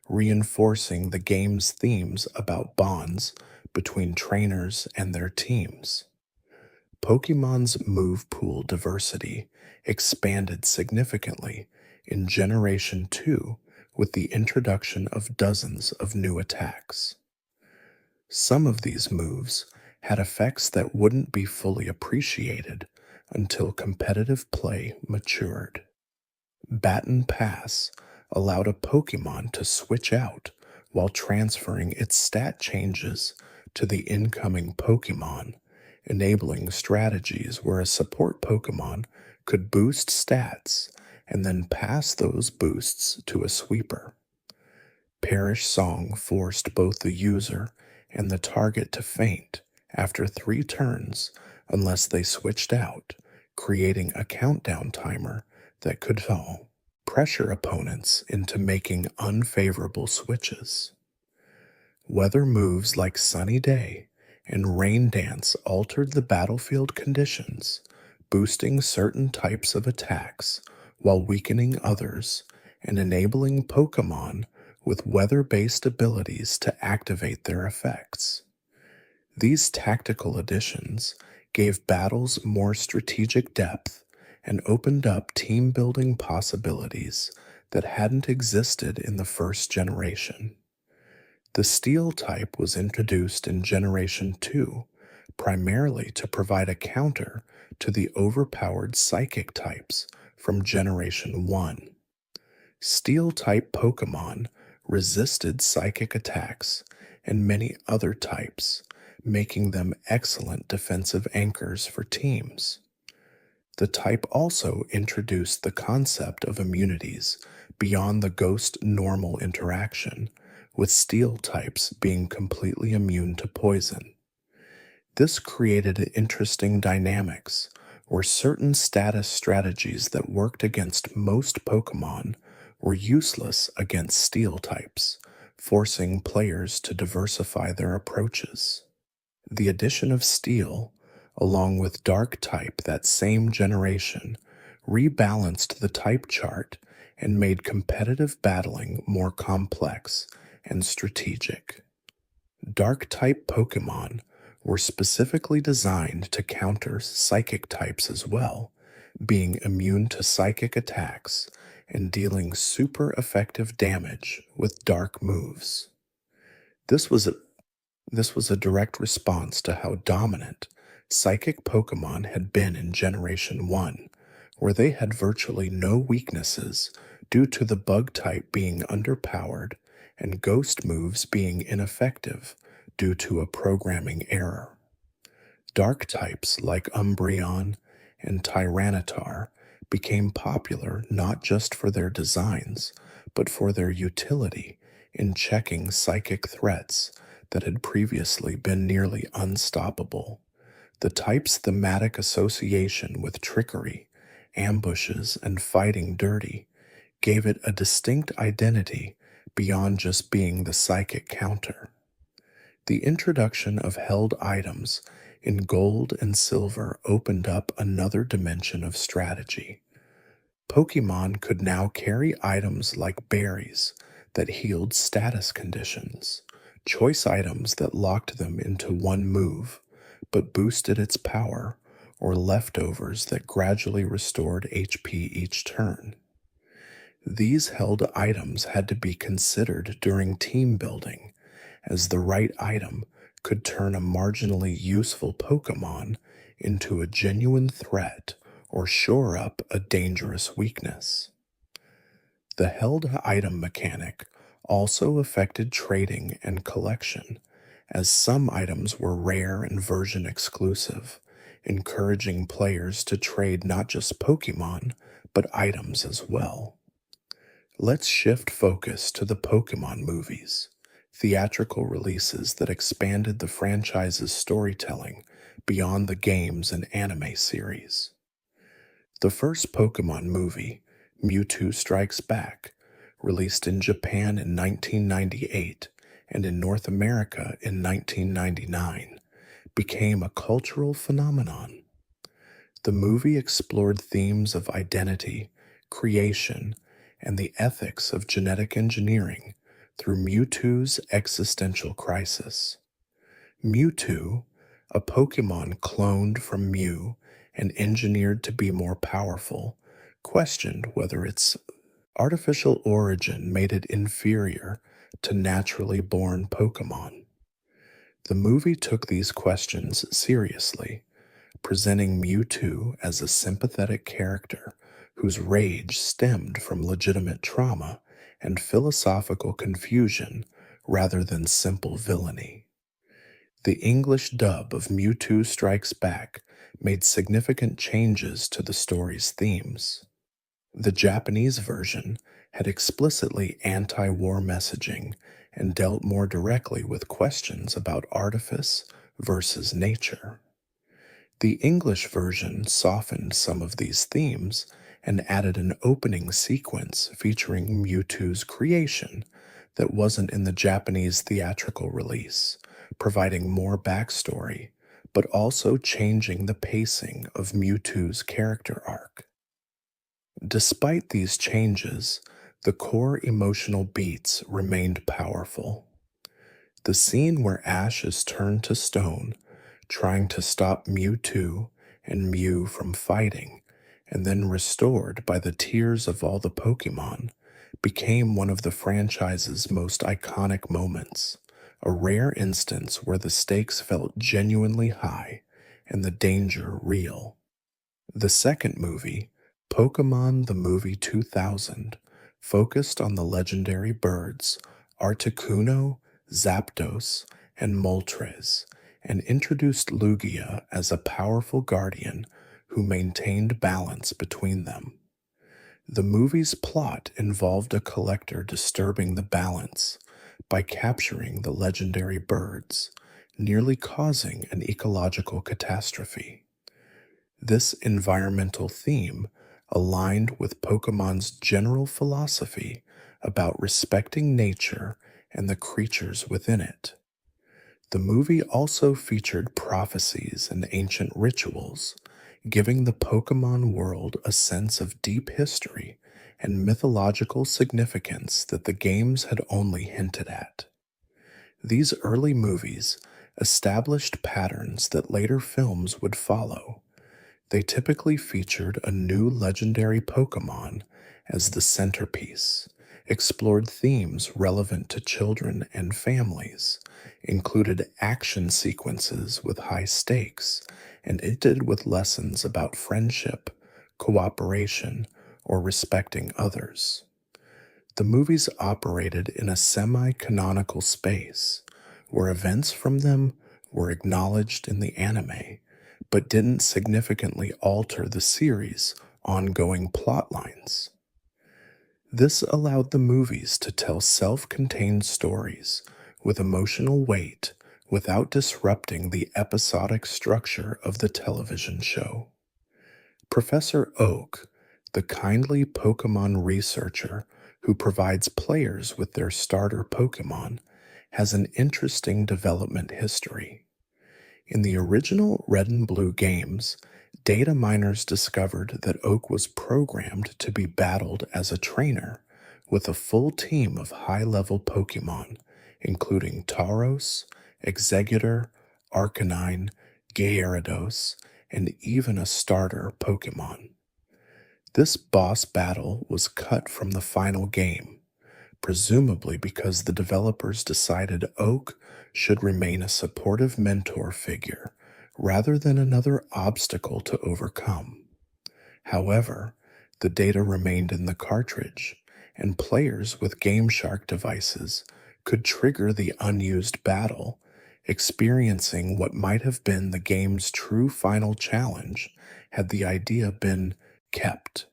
A: reinforcing the game's themes about bonds between trainers and their teams. Pokemon's move pool diversity expanded significantly in Generation 2 with the introduction of dozens of new attacks. Some of these moves had effects that wouldn't be fully appreciated until competitive play matured. Baton Pass allowed a Pokemon to switch out while transferring its stat changes to the incoming Pokemon, enabling strategies where a support Pokemon could boost stats and then pass those boosts to a sweeper. Perish Song forced both the user and the target to faint after 3 turns unless they switched out, creating a countdown timer that could pressure opponents into making unfavorable switches. Weather moves like Sunny Day and Rain Dance altered the battlefield conditions, boosting certain types of attacks while weakening others and enabling Pokemon with weather-based abilities to activate their effects. These tactical additions gave battles more strategic depth and opened up team-building possibilities that hadn't existed in the first generation. The Steel type was introduced in Generation 2 primarily to provide a counter to the overpowered Psychic types from Generation 1. Steel-type Pokémon resisted psychic attacks and many other types, making them excellent defensive anchors for teams. The type also introduced the concept of immunities beyond the ghost-normal interaction, with Steel types being completely immune to poison. This created interesting dynamics where certain status strategies that worked against most Pokémon were useless against Steel types, forcing players to diversify their approaches. The addition of Steel, along with Dark type that same generation, rebalanced the type chart and made competitive battling more complex and strategic. Dark type Pokémon were specifically designed to counter psychic types as well, being immune to psychic attacks and dealing super effective damage with dark moves. This was a direct response to how dominant psychic Pokémon had been in Generation 1, where they had virtually no weaknesses due to the bug type being underpowered and ghost moves being ineffective due to a programming error. Dark types like Umbreon and Tyranitar became popular not just for their designs, but for their utility in checking psychic threats that had previously been nearly unstoppable. The type's thematic association with trickery ambushes, and fighting dirty gave it a distinct identity beyond just being the psychic counter. The introduction of held items in gold and silver opened up another dimension of strategy. Pokemon could now carry items like berries that healed status conditions, choice items that locked them into one move but boosted its power, or leftovers that gradually restored HP each turn. These held items had to be considered during team building, as the right item could turn a marginally useful Pokemon into a genuine threat or shore up a dangerous weakness. The held item mechanic also affected trading and collection, as some items were rare and version exclusive, encouraging players to trade not just Pokemon, but items as well. Let's shift focus to the Pokemon movies, theatrical releases that expanded the franchise's storytelling beyond the games and anime series. The first Pokemon movie, Mewtwo Strikes Back, released in Japan in 1998 and in North America in 1999, became a cultural phenomenon. The movie explored themes of identity, creation, and the ethics of genetic engineering through Mewtwo's existential crisis. Mewtwo, a Pokemon cloned from Mew and engineered to be more powerful, questioned whether its artificial origin made it inferior to naturally born Pokemon. The movie took these questions seriously, presenting Mewtwo as a sympathetic character whose rage stemmed from legitimate trauma and philosophical confusion rather than simple villainy. The English dub of Mewtwo Strikes Back made significant changes to the story's themes. The Japanese version had explicitly anti-war messaging and dealt more directly with questions about artifice versus nature. The English version softened some of these themes and added an opening sequence featuring Mewtwo's creation that wasn't in the Japanese theatrical release, providing more backstory, but also changing the pacing of Mewtwo's character arc. Despite these changes, the core emotional beats remained powerful. The scene where Ash is turned to stone, trying to stop Mewtwo and Mew from fighting, and then restored by the tears of all the Pokemon, became one of the franchise's most iconic moments, a rare instance where the stakes felt genuinely high and the danger real. The second movie, Pokémon the Movie 2000, focused on the legendary birds Articuno, Zapdos, and Moltres, and introduced Lugia as a powerful guardian who maintained balance between them. The movie's plot involved a collector disturbing the balance by capturing the legendary birds, nearly causing an ecological catastrophe. This environmental theme aligned with Pokemon's general philosophy about respecting nature and the creatures within it. The movie also featured prophecies and ancient rituals, giving the Pokemon world a sense of deep history and mythological significance that the games had only hinted at. These early movies established patterns that later films would follow. They typically featured a new legendary Pokemon as the centerpiece, explored themes relevant to children and families, included action sequences with high stakes, and ended with lessons about friendship, cooperation, or respecting others. The movies operated in a semi-canonical space, where events from them were acknowledged in the anime, but didn't significantly alter the series' ongoing plot lines. This allowed the movies to tell self-contained stories with emotional weight without disrupting the episodic structure of the television show. Professor Oak, the kindly Pokemon researcher who provides players with their starter Pokemon, has an interesting development history. In the original Red and Blue games, data miners discovered that Oak was programmed to be battled as a trainer with a full team of high level Pokemon, including Tauros, Exeggutor, Arcanine, Gyarados, and even a starter Pokemon. This boss battle was cut from the final game, presumably because the developers decided Oak should remain a supportive mentor figure rather than another obstacle to overcome. However, the data remained in the cartridge, and players with GameShark devices could trigger the unused battle, experiencing what might have been the game's true final challenge had the idea been kept.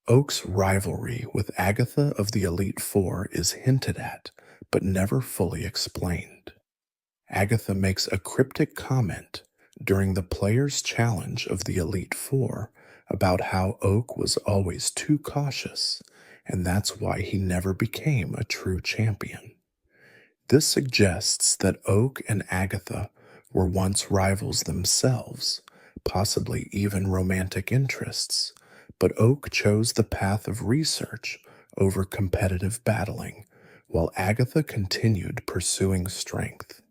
A: Oak's rivalry with Agatha of the Elite Four is hinted at, but never fully explained. Agatha makes a cryptic comment during the player's challenge of the Elite Four about how Oak was always too cautious, and that's why he never became a true champion. This suggests that Oak and Agatha were once rivals themselves, possibly even romantic interests, but Oak chose the path of research over competitive battling, while Agatha continued pursuing strength.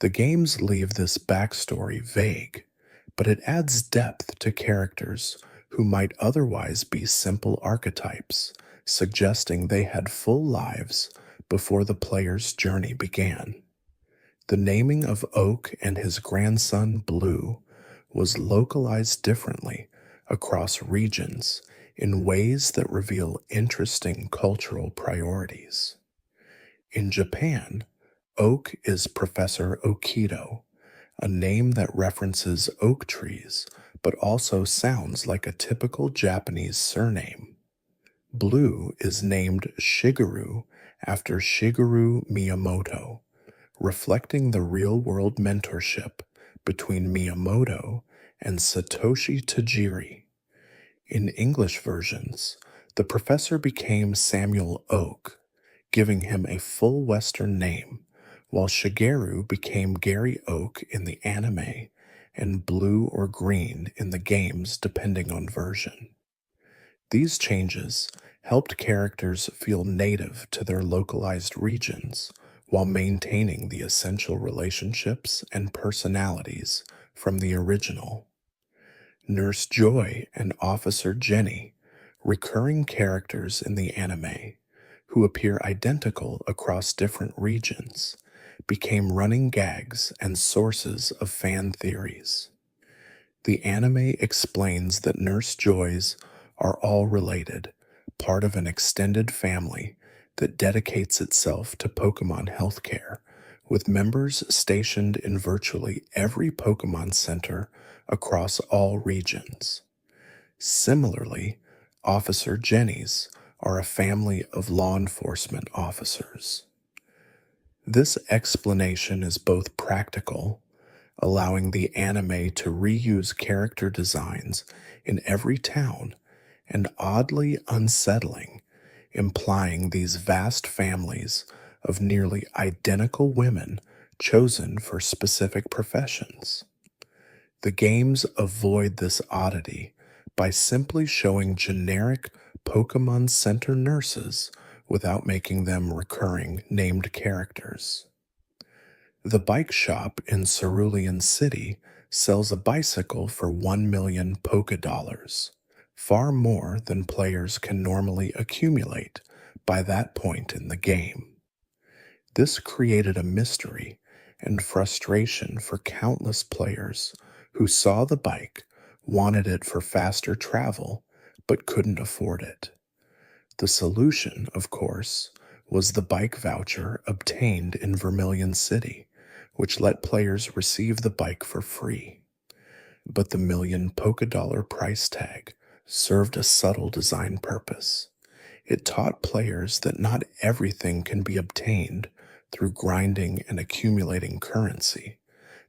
A: The games leave this backstory vague, but it adds depth to characters who might otherwise be simple archetypes, suggesting they had full lives before the player's journey began. The naming of Oak and his grandson Blue was localized differently across regions in ways that reveal interesting cultural priorities. In Japan, Oak is Professor Okido, a name that references oak trees but also sounds like a typical Japanese surname. Blue is named Shigeru after Shigeru Miyamoto, reflecting the real-world mentorship between Miyamoto and Satoshi Tajiri. In English versions, the professor became Samuel Oak, giving him a full Western name, while Shigeru became Gary Oak in the anime and Blue or Green in the games depending on version. These changes helped characters feel native to their localized regions while maintaining the essential relationships and personalities from the original. Nurse Joy and Officer Jenny, recurring characters in the anime, who appear identical across different regions, became running gags and sources of fan theories. The anime explains that Nurse Joys are all related, part of an extended family that dedicates itself to Pokemon healthcare, with members stationed in virtually every Pokemon Center across all regions. Similarly, Officer Jennies are a family of law enforcement officers. This explanation is both practical, allowing the anime to reuse character designs in every town, and oddly unsettling, implying these vast families of nearly identical women chosen for specific professions. The games avoid this oddity by simply showing generic Pokemon Center nurses without making them recurring named characters. The bike shop in Cerulean City sells a bicycle for 1 million Pokédollars, far more than players can normally accumulate by that point in the game. This created a mystery and frustration for countless players who saw the bike, wanted it for faster travel, but couldn't afford it. The solution, of course, was the bike voucher obtained in Vermilion City, which let players receive the bike for free. But the million Pokédollar price tag served a subtle design purpose. It taught players that not everything can be obtained through grinding and accumulating currency,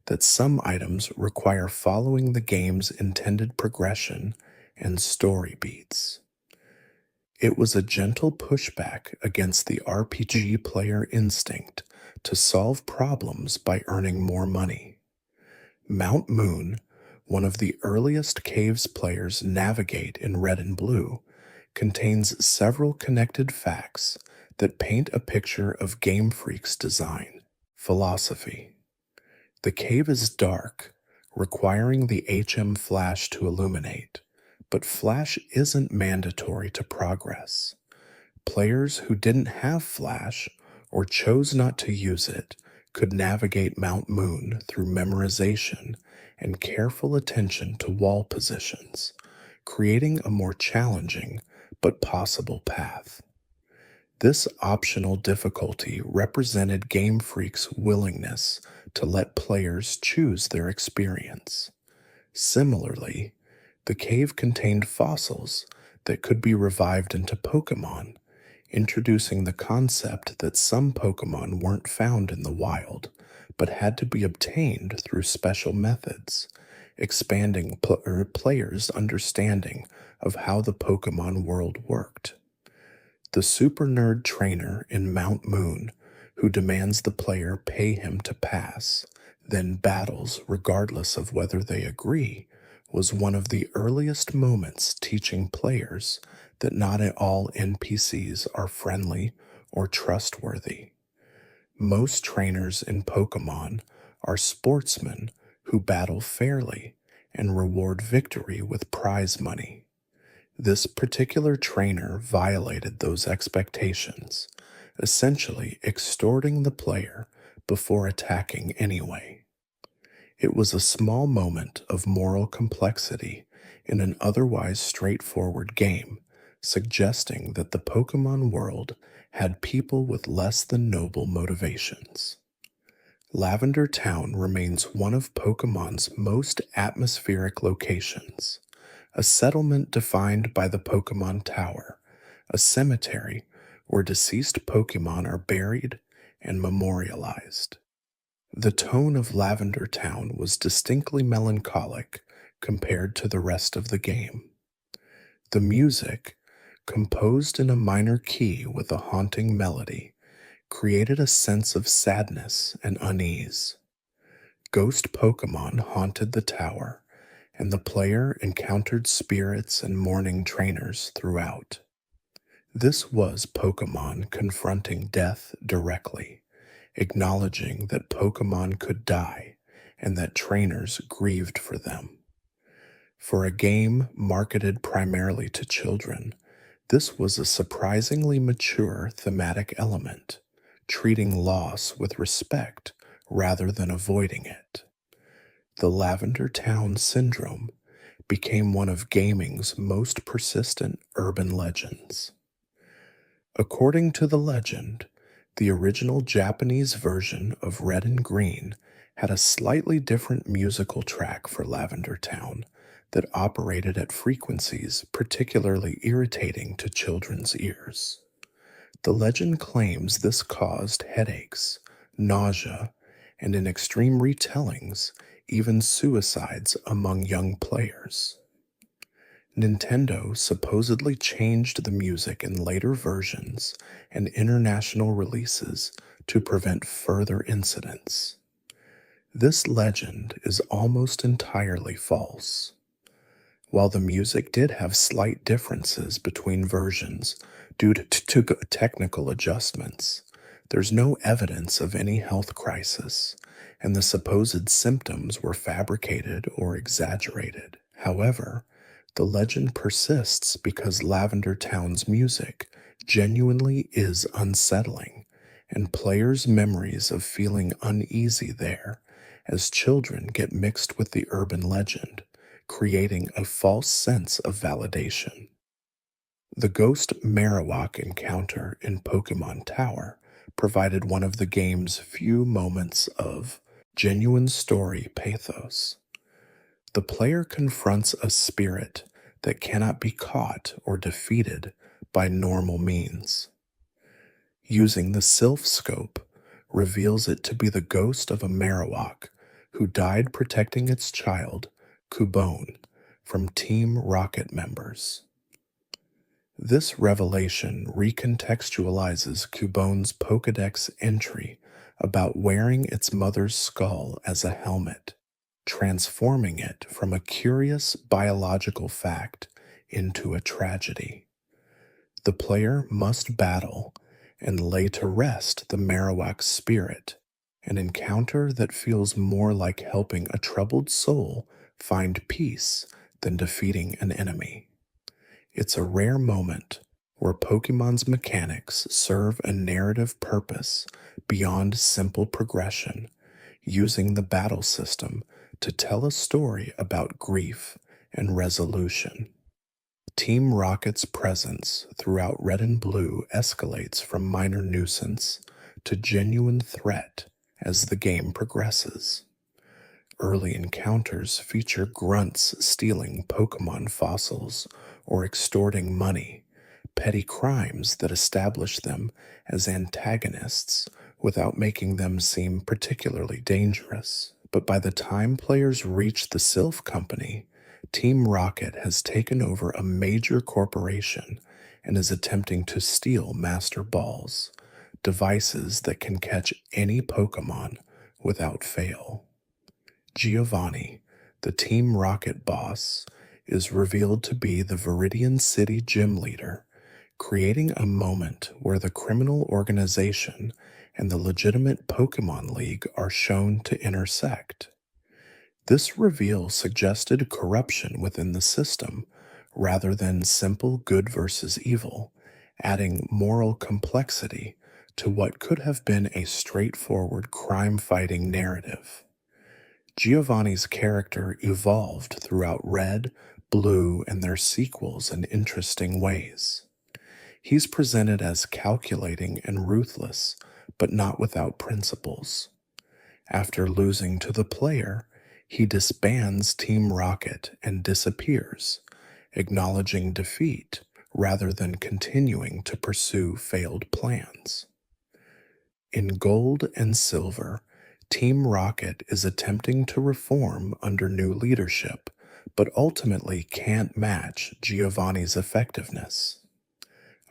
A: that some items require following the game's intended progression and story beats. It was a gentle pushback against the RPG player instinct to solve problems by earning more money. Mount Moon, one of the earliest caves players navigate in Red and Blue, contains several connected facts that paint a picture of Game Freak's design philosophy. The cave is dark, requiring the HM flash to illuminate, but flash isn't mandatory to progress. Players who didn't have flash or chose not to use it could navigate Mount Moon through memorization and careful attention to wall positions, creating a more challenging but possible path. This optional difficulty represented Game Freak's willingness to let players choose their experience. Similarly, the cave contained fossils that could be revived into Pokémon, introducing the concept that some Pokémon weren't found in the wild, but had to be obtained through special methods, expanding players' understanding of how the Pokémon world worked. The super nerd trainer in Mount Moon, who demands the player pay him to pass, then battles regardless of whether they agree, was one of the earliest moments teaching players that not all NPCs are friendly or trustworthy. Most trainers in Pokémon are sportsmen who battle fairly and reward victory with prize money. This particular trainer violated those expectations, essentially extorting the player before attacking anyway. It was a small moment of moral complexity in an otherwise straightforward game, suggesting that the Pokémon world had people with less than noble motivations. Lavender Town remains one of Pokémon's most atmospheric locations, a settlement defined by the Pokémon Tower, a cemetery where deceased Pokémon are buried and memorialized. The tone of Lavender Town was distinctly melancholic compared to the rest of the game. The music, composed in a minor key with a haunting melody, created a sense of sadness and unease. Ghost Pokémon haunted the tower, and the player encountered spirits and mourning trainers throughout. This was Pokémon confronting death directly, acknowledging that Pokémon could die and that trainers grieved for them. For a game marketed primarily to children, this was a surprisingly mature thematic element, treating loss with respect rather than avoiding it. The Lavender Town Syndrome became one of gaming's most persistent urban legends. According to the legend, the original Japanese version of Red and Green had a slightly different musical track for Lavender Town that operated at frequencies particularly irritating to children's ears. The legend claims this caused headaches, nausea, and in extreme retellings, even suicides among young players. Nintendo supposedly changed the music in later versions and international releases to prevent further incidents. This legend is almost entirely false. While the music did have slight differences between versions due to technical adjustments, there's no evidence of any health crisis, and the supposed symptoms were fabricated or exaggerated. However, the legend persists because Lavender Town's music genuinely is unsettling, and players' memories of feeling uneasy there as children get mixed with the urban legend, creating a false sense of validation. The Ghost Marowak encounter in Pokémon Tower provided one of the game's few moments of genuine story pathos. The player confronts a spirit that cannot be caught or defeated by normal means. Using the Sylph Scope reveals it to be the ghost of a Marowak who died protecting its child, Cubone, from Team Rocket members. This revelation recontextualizes Cubone's Pokédex entry about wearing its mother's skull as a helmet, transforming it from a curious biological fact into a tragedy. The player must battle and lay to rest the Marowak's spirit, an encounter that feels more like helping a troubled soul find peace than defeating an enemy. It's a rare moment where Pokemon's mechanics serve a narrative purpose beyond simple progression, using the battle system to tell a story about grief and resolution. Team Rocket's presence throughout Red and Blue escalates from minor nuisance to genuine threat as the game progresses. Early encounters feature grunts stealing Pokemon fossils or extorting money, petty crimes that establish them as antagonists without making them seem particularly dangerous. But by the time players reach the Sylph Company, Team Rocket has taken over a major corporation and is attempting to steal Master Balls, devices that can catch any Pokemon without fail. Giovanni, the Team Rocket boss, is revealed to be the Viridian City gym leader, creating a moment where the criminal organization and the legitimate Pokemon League are shown to intersect. This reveal suggested corruption within the system rather than simple good versus evil, adding moral complexity to what could have been a straightforward crime-fighting narrative. Giovanni's character evolved throughout Red, Blue, and their sequels in interesting ways. He's presented as calculating and ruthless, but not without principles. After losing to the player, he disbands Team Rocket and disappears, acknowledging defeat rather than continuing to pursue failed plans. In Gold and Silver, Team Rocket is attempting to reform under new leadership, but ultimately can't match Giovanni's effectiveness.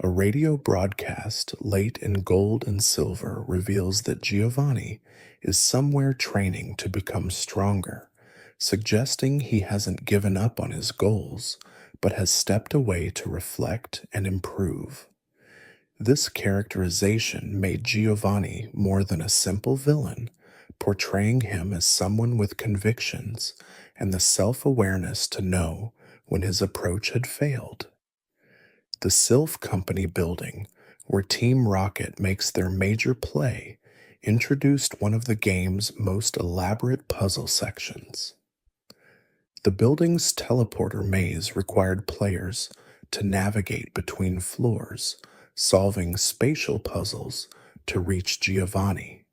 A: A radio broadcast late in Gold and Silver reveals that Giovanni is somewhere training to become stronger, suggesting he hasn't given up on his goals, but has stepped away to reflect and improve. This characterization made Giovanni more than a simple villain, portraying him as someone with convictions and the self-awareness to know when his approach had failed. The Sylph Company building, where Team Rocket makes their major play, introduced one of the game's most elaborate puzzle sections. The building's teleporter maze required players to navigate between floors, solving spatial puzzles to reach Giovanni.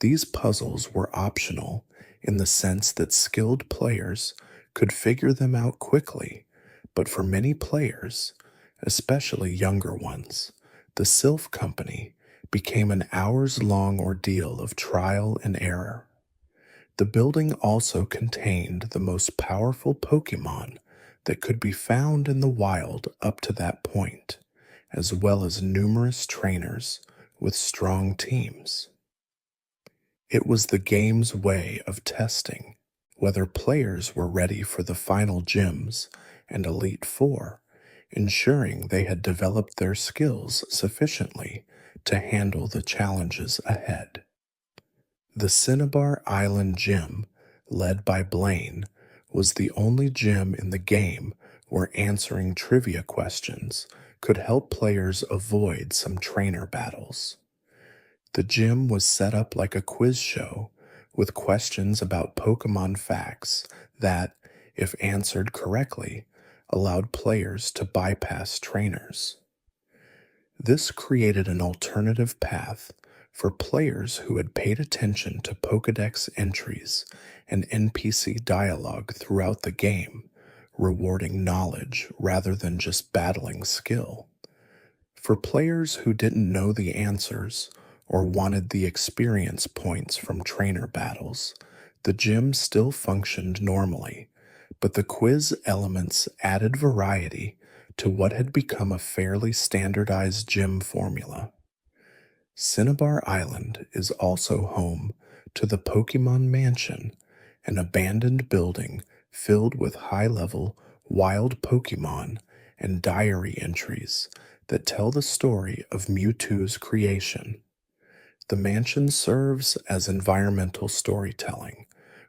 A: These puzzles were optional in the sense that skilled players could figure them out quickly, but for many players, especially younger ones, the Sylph Company became an hours-long ordeal of trial and error. The building also contained the most powerful Pokémon that could be found in the wild up to that point, as well as numerous trainers with strong teams. It was the game's way of testing whether players were ready for the final gyms and Elite Four, ensuring they had developed their skills sufficiently to handle the challenges ahead. The Cinnabar Island Gym, led by Blaine, was the only gym in the game where answering trivia questions could help players avoid some trainer battles. The gym was set up like a quiz show with questions about Pokemon facts that, if answered correctly, allowed players to bypass trainers. This created an alternative path for players who had paid attention to Pokédex entries and NPC dialogue throughout the game, rewarding knowledge rather than just battling skill. For players who didn't know the answers or wanted the experience points from trainer battles, The gym still functioned normally, but the quiz elements added variety to what had become a fairly standardized gym formula. Cinnabar Island is also home to the Pokémon Mansion, an abandoned building filled with high level wild Pokémon and diary entries that tell the story of Mewtwo's creation. The mansion serves as environmental storytelling,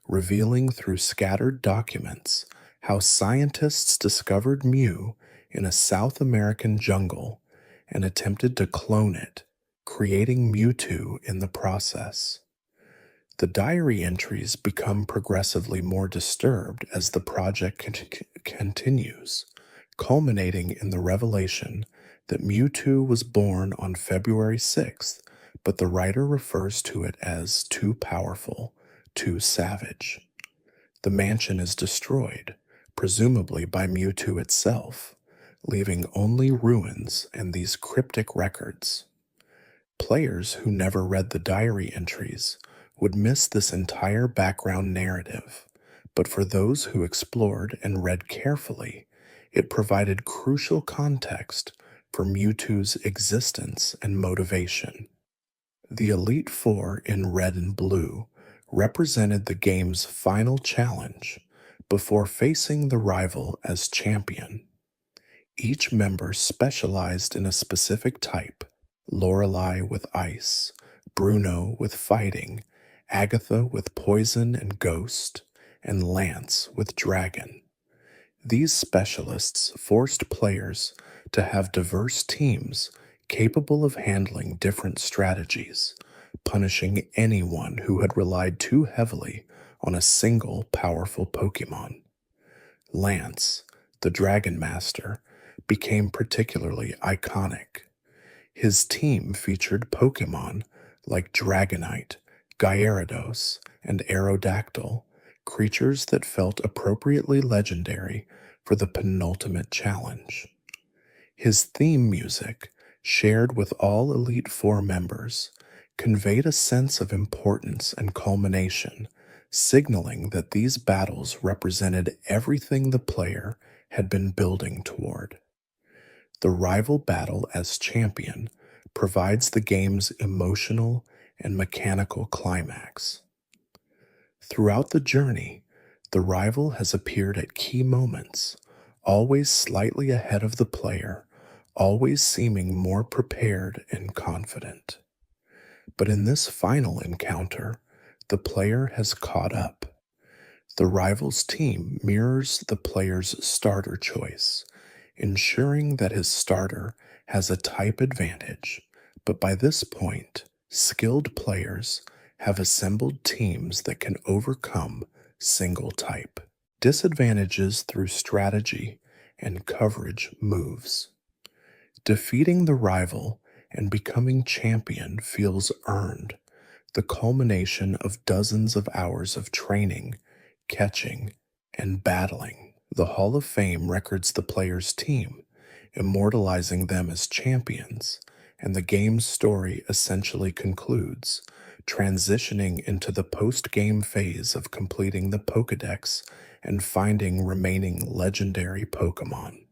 A: revealing through scattered documents how scientists discovered Mew in a South American jungle and attempted to clone it, creating Mewtwo in the process. The diary entries become progressively more disturbed as the project continues, culminating in the revelation that Mewtwo was born on February 6th, but the writer refers to it as too powerful, too savage. The mansion is destroyed, presumably by Mewtwo itself, leaving only ruins and these cryptic records. Players who never read the diary entries would miss this entire background narrative, but for those who explored and read carefully, it provided crucial context for Mewtwo's existence and motivation. The Elite Four in red and blue represented the game's final challenge before facing the rival as champion. Each member specialized in a specific type: Lorelei with ice, Bruno with fighting, Agatha with poison and ghost, and Lance with dragon. These specialists forced players to have diverse teams capable of handling different strategies, punishing anyone who had relied too heavily on a single powerful Pokémon. Lance, the Dragon Master, became particularly iconic. His team featured Pokémon like Dragonite, Gyarados, and Aerodactyl, creatures that felt appropriately legendary for the penultimate challenge. His theme music, shared with all Elite Four members, conveyed a sense of importance and culmination, signaling that these battles represented everything the player had been building toward. The rival battle as champion provides the game's emotional and mechanical climax. Throughout the journey, the rival has appeared at key moments, always slightly ahead of the player, always seeming more prepared and confident. But in this final encounter, the player has caught up. The rival's team mirrors the player's starter choice, ensuring that his starter has a type advantage, but by this point, skilled players have assembled teams that can overcome single type disadvantages through strategy and coverage moves. Defeating the rival and becoming champion feels earned, the culmination of dozens of hours of training, catching, and battling. The Hall of Fame records the player's team, immortalizing them as champions, and the game's story essentially concludes, transitioning into the post-game phase of completing the Pokédex and finding remaining legendary Pokémon.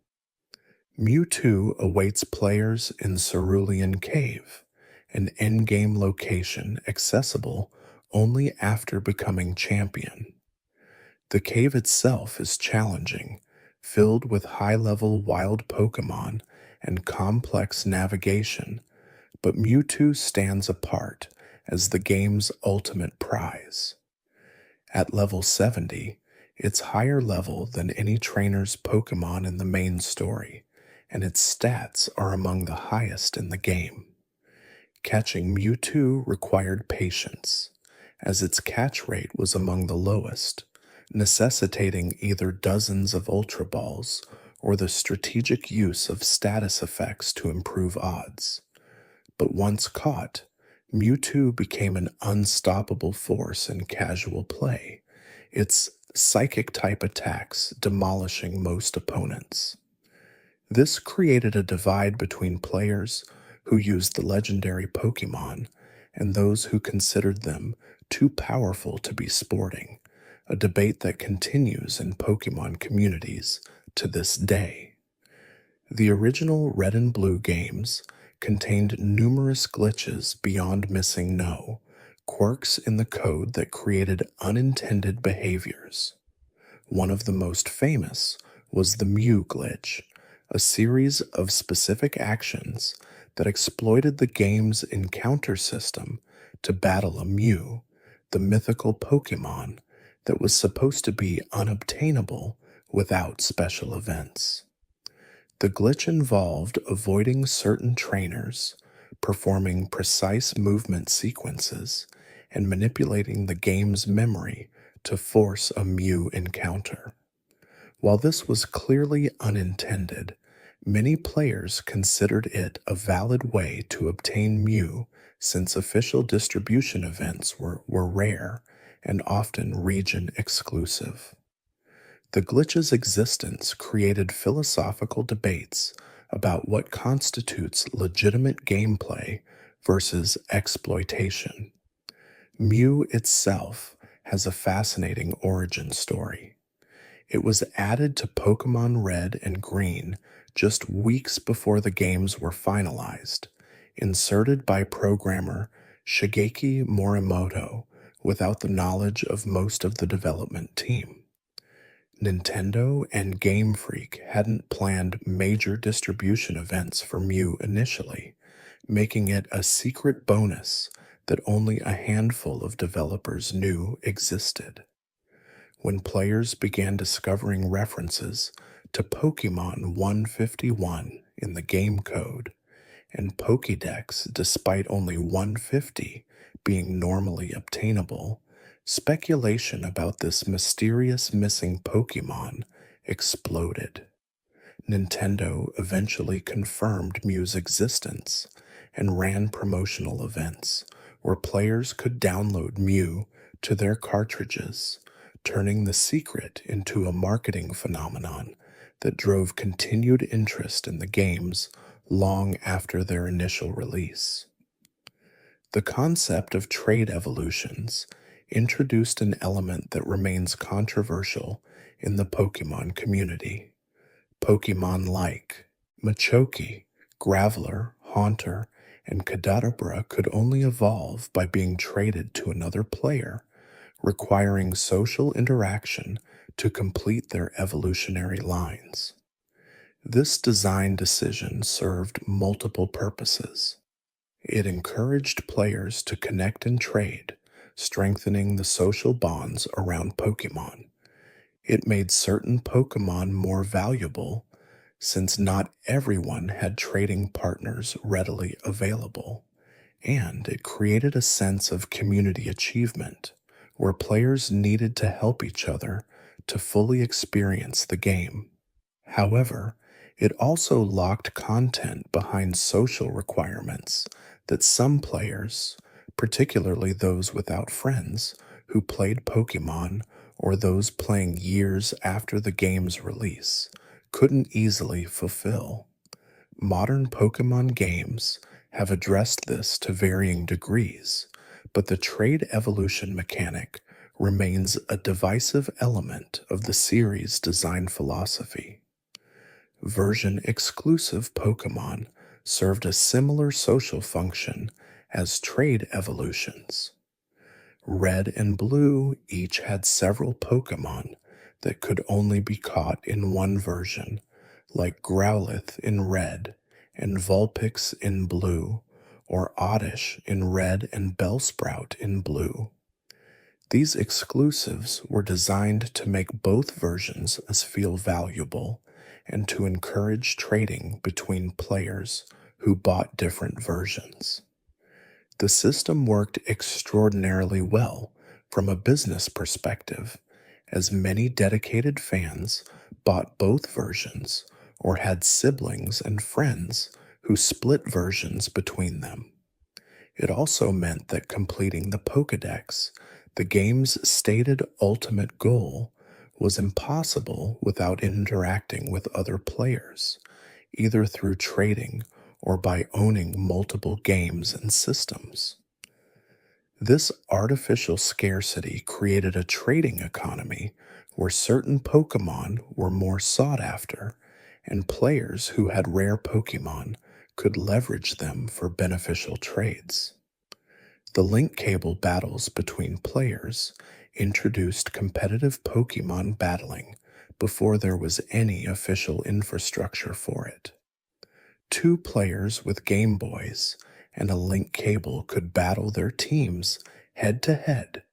A: Mewtwo awaits players in Cerulean Cave, an endgame location accessible only after becoming champion. The cave itself is challenging, filled with high-level wild Pokémon and complex navigation, but Mewtwo stands apart as the game's ultimate prize. At level 70, it's higher level than any trainer's Pokémon in the main story, and its stats are among the highest in the game. Catching Mewtwo required patience, as its catch rate was among the lowest, necessitating either dozens of Ultra Balls or the strategic use of status effects to improve odds. But once caught, Mewtwo became an unstoppable force in casual play, its psychic-type attacks demolishing most opponents. This created a divide between players who used the legendary Pokémon and those who considered them too powerful to be sporting, a debate that continues in Pokemon communities to this day. The original Red and Blue games contained numerous glitches beyond MissingNo, quirks in the code that created unintended behaviors. One of the most famous was the Mew glitch, a series of specific actions that exploited the game's encounter system to battle a Mew, the mythical Pokémon that was supposed to be unobtainable without special events. The glitch involved avoiding certain trainers, performing precise movement sequences, and manipulating the game's memory to force a Mew encounter. While this was clearly unintended, many players considered it a valid way to obtain Mew since official distribution events were rare and often region exclusive. The glitch's existence created philosophical debates about what constitutes legitimate gameplay versus exploitation. Mew itself has a fascinating origin story. It was added to Pokémon Red and Green just weeks before the games were finalized, inserted by programmer Shigeki Morimoto without the knowledge of most of the development team. Nintendo and Game Freak hadn't planned major distribution events for Mew initially, making it a secret bonus that only a handful of developers knew existed. When players began discovering references to Pokémon 151 in the game code, and Pokédex despite only 150 being normally obtainable, speculation about this mysterious missing Pokémon exploded. Nintendo eventually confirmed Mew's existence and ran promotional events where players could download Mew to their cartridges, turning the secret into a marketing phenomenon that drove continued interest in the games long after their initial release. The concept of trade evolutions introduced an element that remains controversial in the Pokemon community. Pokemon like Machoke, Graveler, Haunter, and Kadabra could only evolve by being traded to another player, requiring social interaction to complete their evolutionary lines. This design decision served multiple purposes. It encouraged players to connect and trade, strengthening the social bonds around Pokemon. It made certain Pokemon more valuable, since not everyone had trading partners readily available, and it created a sense of community achievement, where players needed to help each other to fully experience the game. However, it also locked content behind social requirements that some players, particularly those without friends who played Pokemon or those playing years after the game's release, couldn't easily fulfill. Modern Pokemon games have addressed this to varying degrees, but the trade evolution mechanic remains a divisive element of the series' design philosophy. Version-exclusive Pokémon served a similar social function as trade evolutions. Red and Blue each had several Pokémon that could only be caught in one version, like Growlithe in Red and Vulpix in Blue, or Oddish in Red and Bellsprout in Blue. These exclusives were designed to make both versions as feel valuable and to encourage trading between players who bought different versions. The system worked extraordinarily well from a business perspective, as many dedicated fans bought both versions or had siblings and friends who split versions between them. It also meant that completing the Pokédex, the game's stated ultimate goal, was impossible without interacting with other players, either through trading or by owning multiple games and systems. This artificial scarcity created a trading economy where certain Pokemon were more sought after, and players who had rare Pokemon could leverage them for beneficial trades. The link cable battles between players introduced competitive Pokemon battling before there was any official infrastructure for it. Two players with Game Boys and a link cable could battle their teams head to head,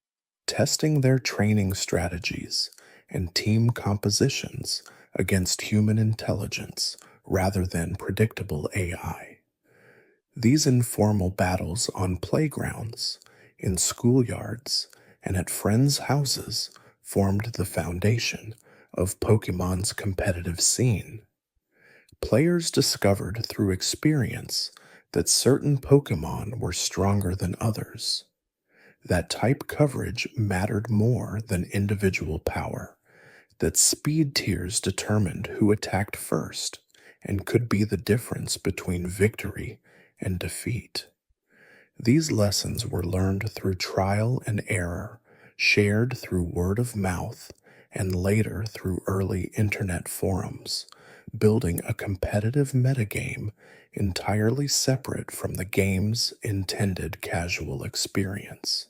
A: testing their training strategies and team compositions against human intelligence rather than predictable AI. These informal battles on playgrounds, in schoolyards, and at friends' houses formed the foundation of Pokemon's competitive scene. Players discovered through experience that certain Pokemon were stronger than others, that type coverage mattered more than individual power, that speed tiers determined who attacked first and could be the difference between victory and defeat. These lessons were learned through trial and error, shared through word of mouth, and later through early internet forums, building a competitive metagame entirely separate from the game's intended casual experience.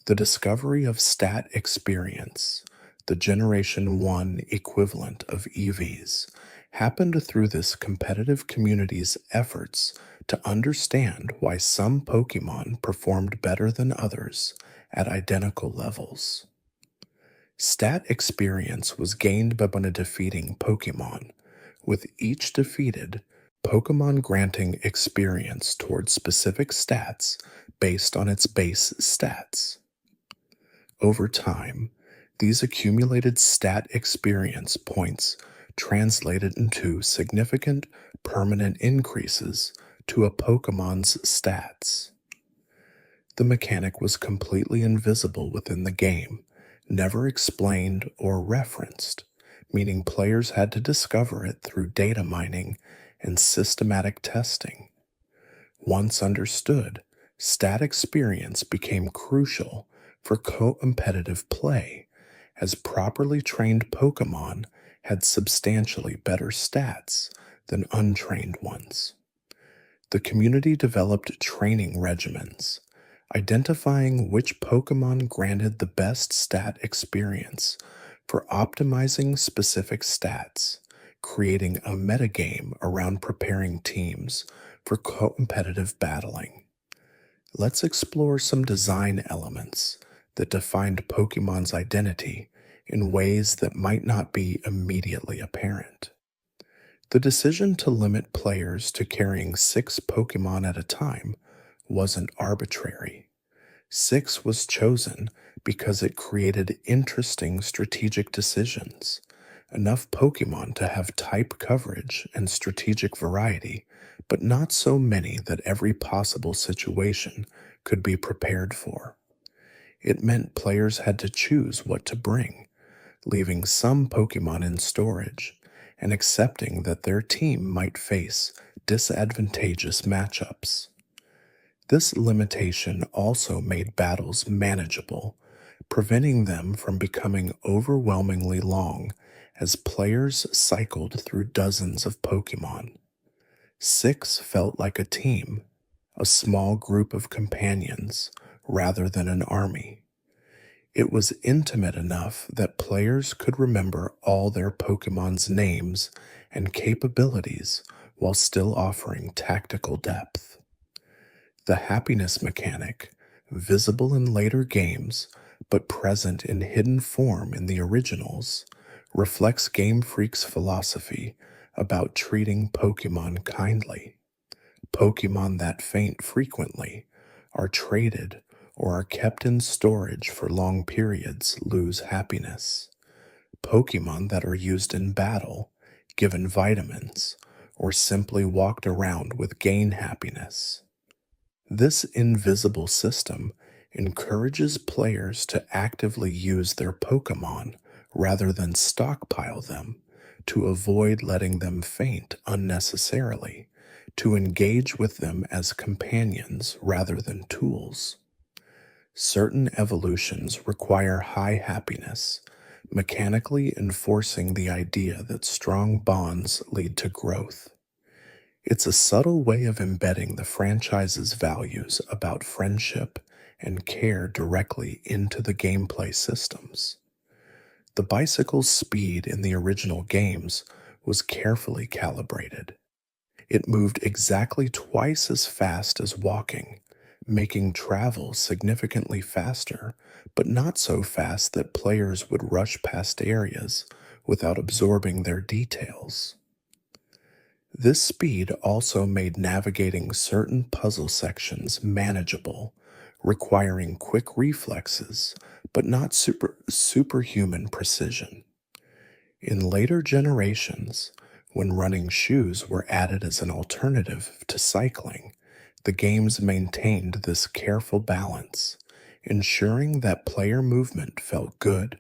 A: The discovery of Stat Experience, the Generation 1 equivalent of EVs, happened through this competitive community's efforts to understand why some Pokemon performed better than others at identical levels. Stat Experience was gained by defeating Pokemon, with each defeated Pokemon granting experience towards specific stats based on its base stats. Over time, these accumulated stat experience points translated into significant permanent increases to a Pokemon's stats. The mechanic was completely invisible within the game, never explained or referenced, meaning players had to discover it through data mining and systematic testing. Once understood, stat experience became crucial for co-competitive play, as properly trained Pokemon had substantially better stats than untrained ones. The community developed training regimens, identifying which Pokemon granted the best stat experience for optimizing specific stats, creating a metagame around preparing teams for co-competitive battling. Let's explore some design elements that defined Pokemon's identity in ways that might not be immediately apparent. The decision to limit players to carrying 6 Pokemon at a time wasn't arbitrary. 6 was chosen because it created interesting strategic decisions, enough Pokemon to have type coverage and strategic variety, but not so many that every possible situation could be prepared for. It meant players had to choose what to bring, leaving some Pokemon in storage and accepting that their team might face disadvantageous matchups. This limitation also made battles manageable, preventing them from becoming overwhelmingly long as players cycled through dozens of Pokemon. 6 felt like a team, a small group of companions, rather than an army. It was intimate enough that players could remember all their Pokemon's names and capabilities while still offering tactical depth. The happiness mechanic, visible in later games but present in hidden form in the originals, reflects Game Freak's philosophy about treating Pokemon kindly. Pokemon that faint frequently are traded or are kept in storage for long periods lose happiness. Pokemon that are used in battle, given vitamins, or simply walked around with gain happiness. This invisible system encourages players to actively use their Pokemon rather than stockpile them, to avoid letting them faint unnecessarily, to engage with them as companions rather than tools. Certain evolutions require high happiness, mechanically enforcing the idea that strong bonds lead to growth. It's a subtle way of embedding the franchise's values about friendship and care directly into the gameplay systems. The bicycle's speed in the original games was carefully calibrated. It moved exactly twice as fast as walking, making travel significantly faster, but not so fast that players would rush past areas without absorbing their details. This speed also made navigating certain puzzle sections manageable, requiring quick reflexes, but not superhuman precision. In later generations, when running shoes were added as an alternative to cycling, the games maintained this careful balance, ensuring that player movement felt good,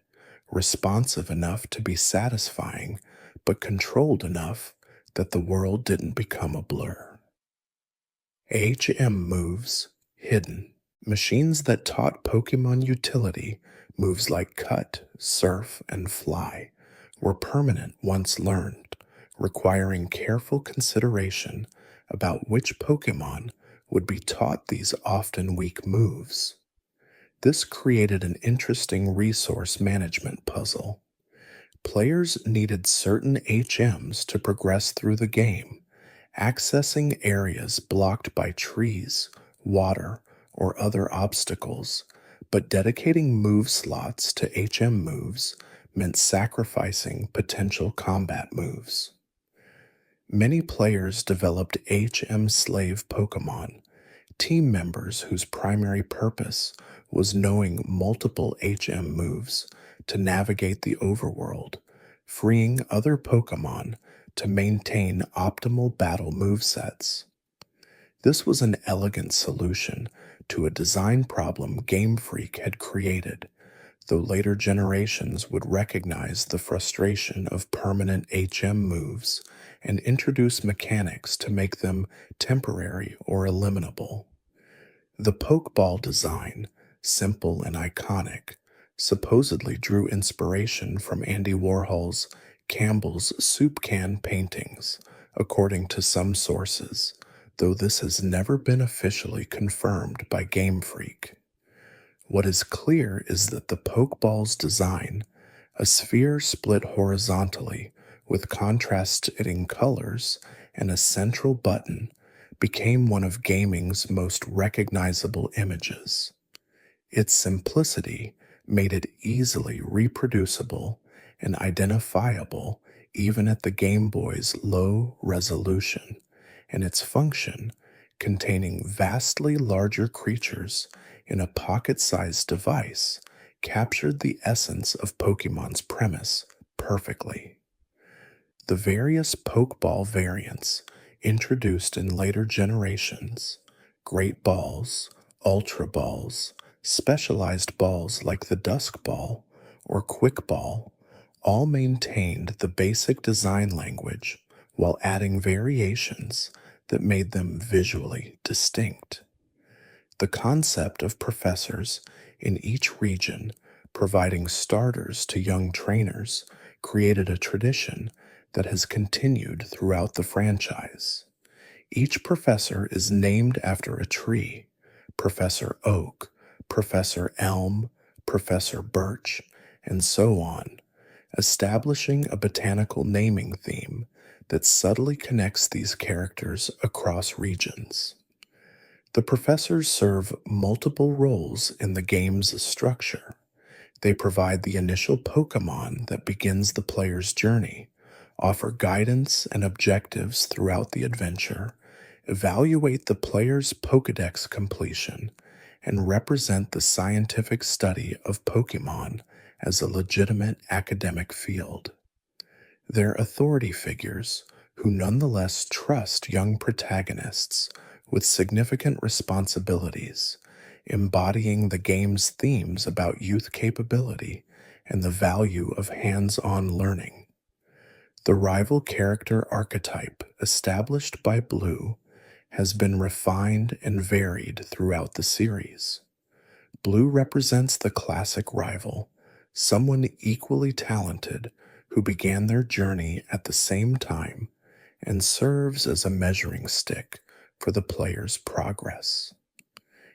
A: responsive enough to be satisfying, but controlled enough that the world didn't become a blur. HM moves, hidden. Machines that taught Pokemon utility, moves like cut, surf, and fly, were permanent once learned, requiring careful consideration about which Pokemon would be taught these often weak moves. This created an interesting resource management puzzle. Players needed certain HMs to progress through the game, accessing areas blocked by trees, water, or other obstacles, but dedicating move slots to HM moves meant sacrificing potential combat moves. Many players developed HM slave Pokemon, team members whose primary purpose was knowing multiple HM moves to navigate the overworld, freeing other Pokemon to maintain optimal battle movesets. This was an elegant solution to a design problem Game Freak had created, though later generations would recognize the frustration of permanent HM moves and introduce mechanics to make them temporary or eliminable. The Pokeball design, simple and iconic, supposedly drew inspiration from Andy Warhol's Campbell's soup can paintings, according to some sources, though this has never been officially confirmed by Game Freak. What is clear is that the Pokeball's design, a sphere split horizontally with contrasting colors and a central button, became one of gaming's most recognizable images. Its simplicity made it easily reproducible and identifiable even at the Game Boy's low resolution, and its function, containing vastly larger creatures in a pocket-sized device, captured the essence of Pokemon's premise perfectly. The various Pokeball variants introduced in later generations, Great Balls, Ultra Balls, specialized balls like the Dusk Ball or Quick Ball, all maintained the basic design language while adding variations that made them visually distinct. The concept of professors in each region providing starters to young trainers created a tradition that has continued throughout the franchise. Each professor is named after a tree: Professor Oak, Professor Elm, Professor Birch, and so on, establishing a botanical naming theme that subtly connects these characters across regions. The professors serve multiple roles in the game's structure. They provide the initial Pokemon that begins the player's journey, offer guidance and objectives throughout the adventure, evaluate the player's Pokédex completion, and represent the scientific study of Pokémon as a legitimate academic field. They're authority figures who nonetheless trust young protagonists with significant responsibilities, embodying the game's themes about youth capability and the value of hands-on learning. The rival character archetype established by Blue has been refined and varied throughout the series. Blue represents the classic rival, someone equally talented who began their journey at the same time and serves as a measuring stick for the player's progress.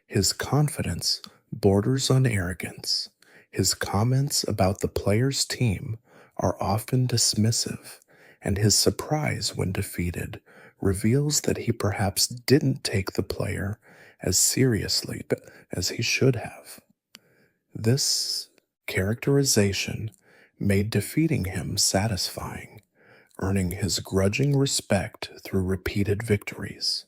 A: His confidence borders on arrogance. His comments about the player's team are often dismissive, and his surprise when defeated reveals that he perhaps didn't take the player as seriously as he should have. This characterization made defeating him satisfying, earning his grudging respect through repeated victories.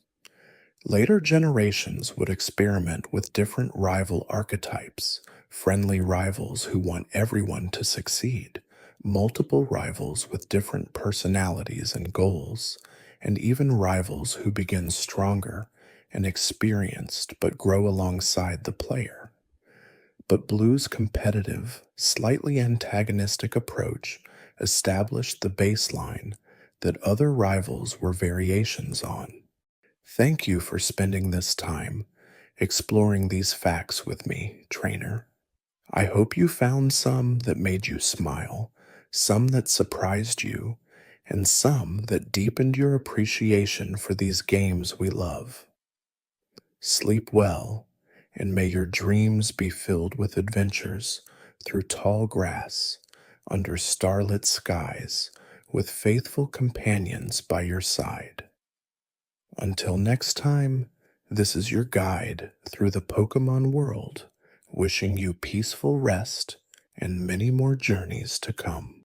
A: Later generations would experiment with different rival archetypes, friendly rivals who want everyone to succeed, multiple rivals with different personalities and goals, and even rivals who begin stronger and experienced but grow alongside the player. But Blue's competitive, slightly antagonistic approach established the baseline that other rivals were variations on. Thank you for spending this time exploring these facts with me, trainer. I hope you found some that made you smile, some that surprised you, and some that deepened your appreciation for these games we love. Sleep well, and may your dreams be filled with adventures through tall grass, under starlit skies, with faithful companions by your side. Until next time, this is your guide through the Pokémon world, wishing you peaceful rest and many more journeys to come.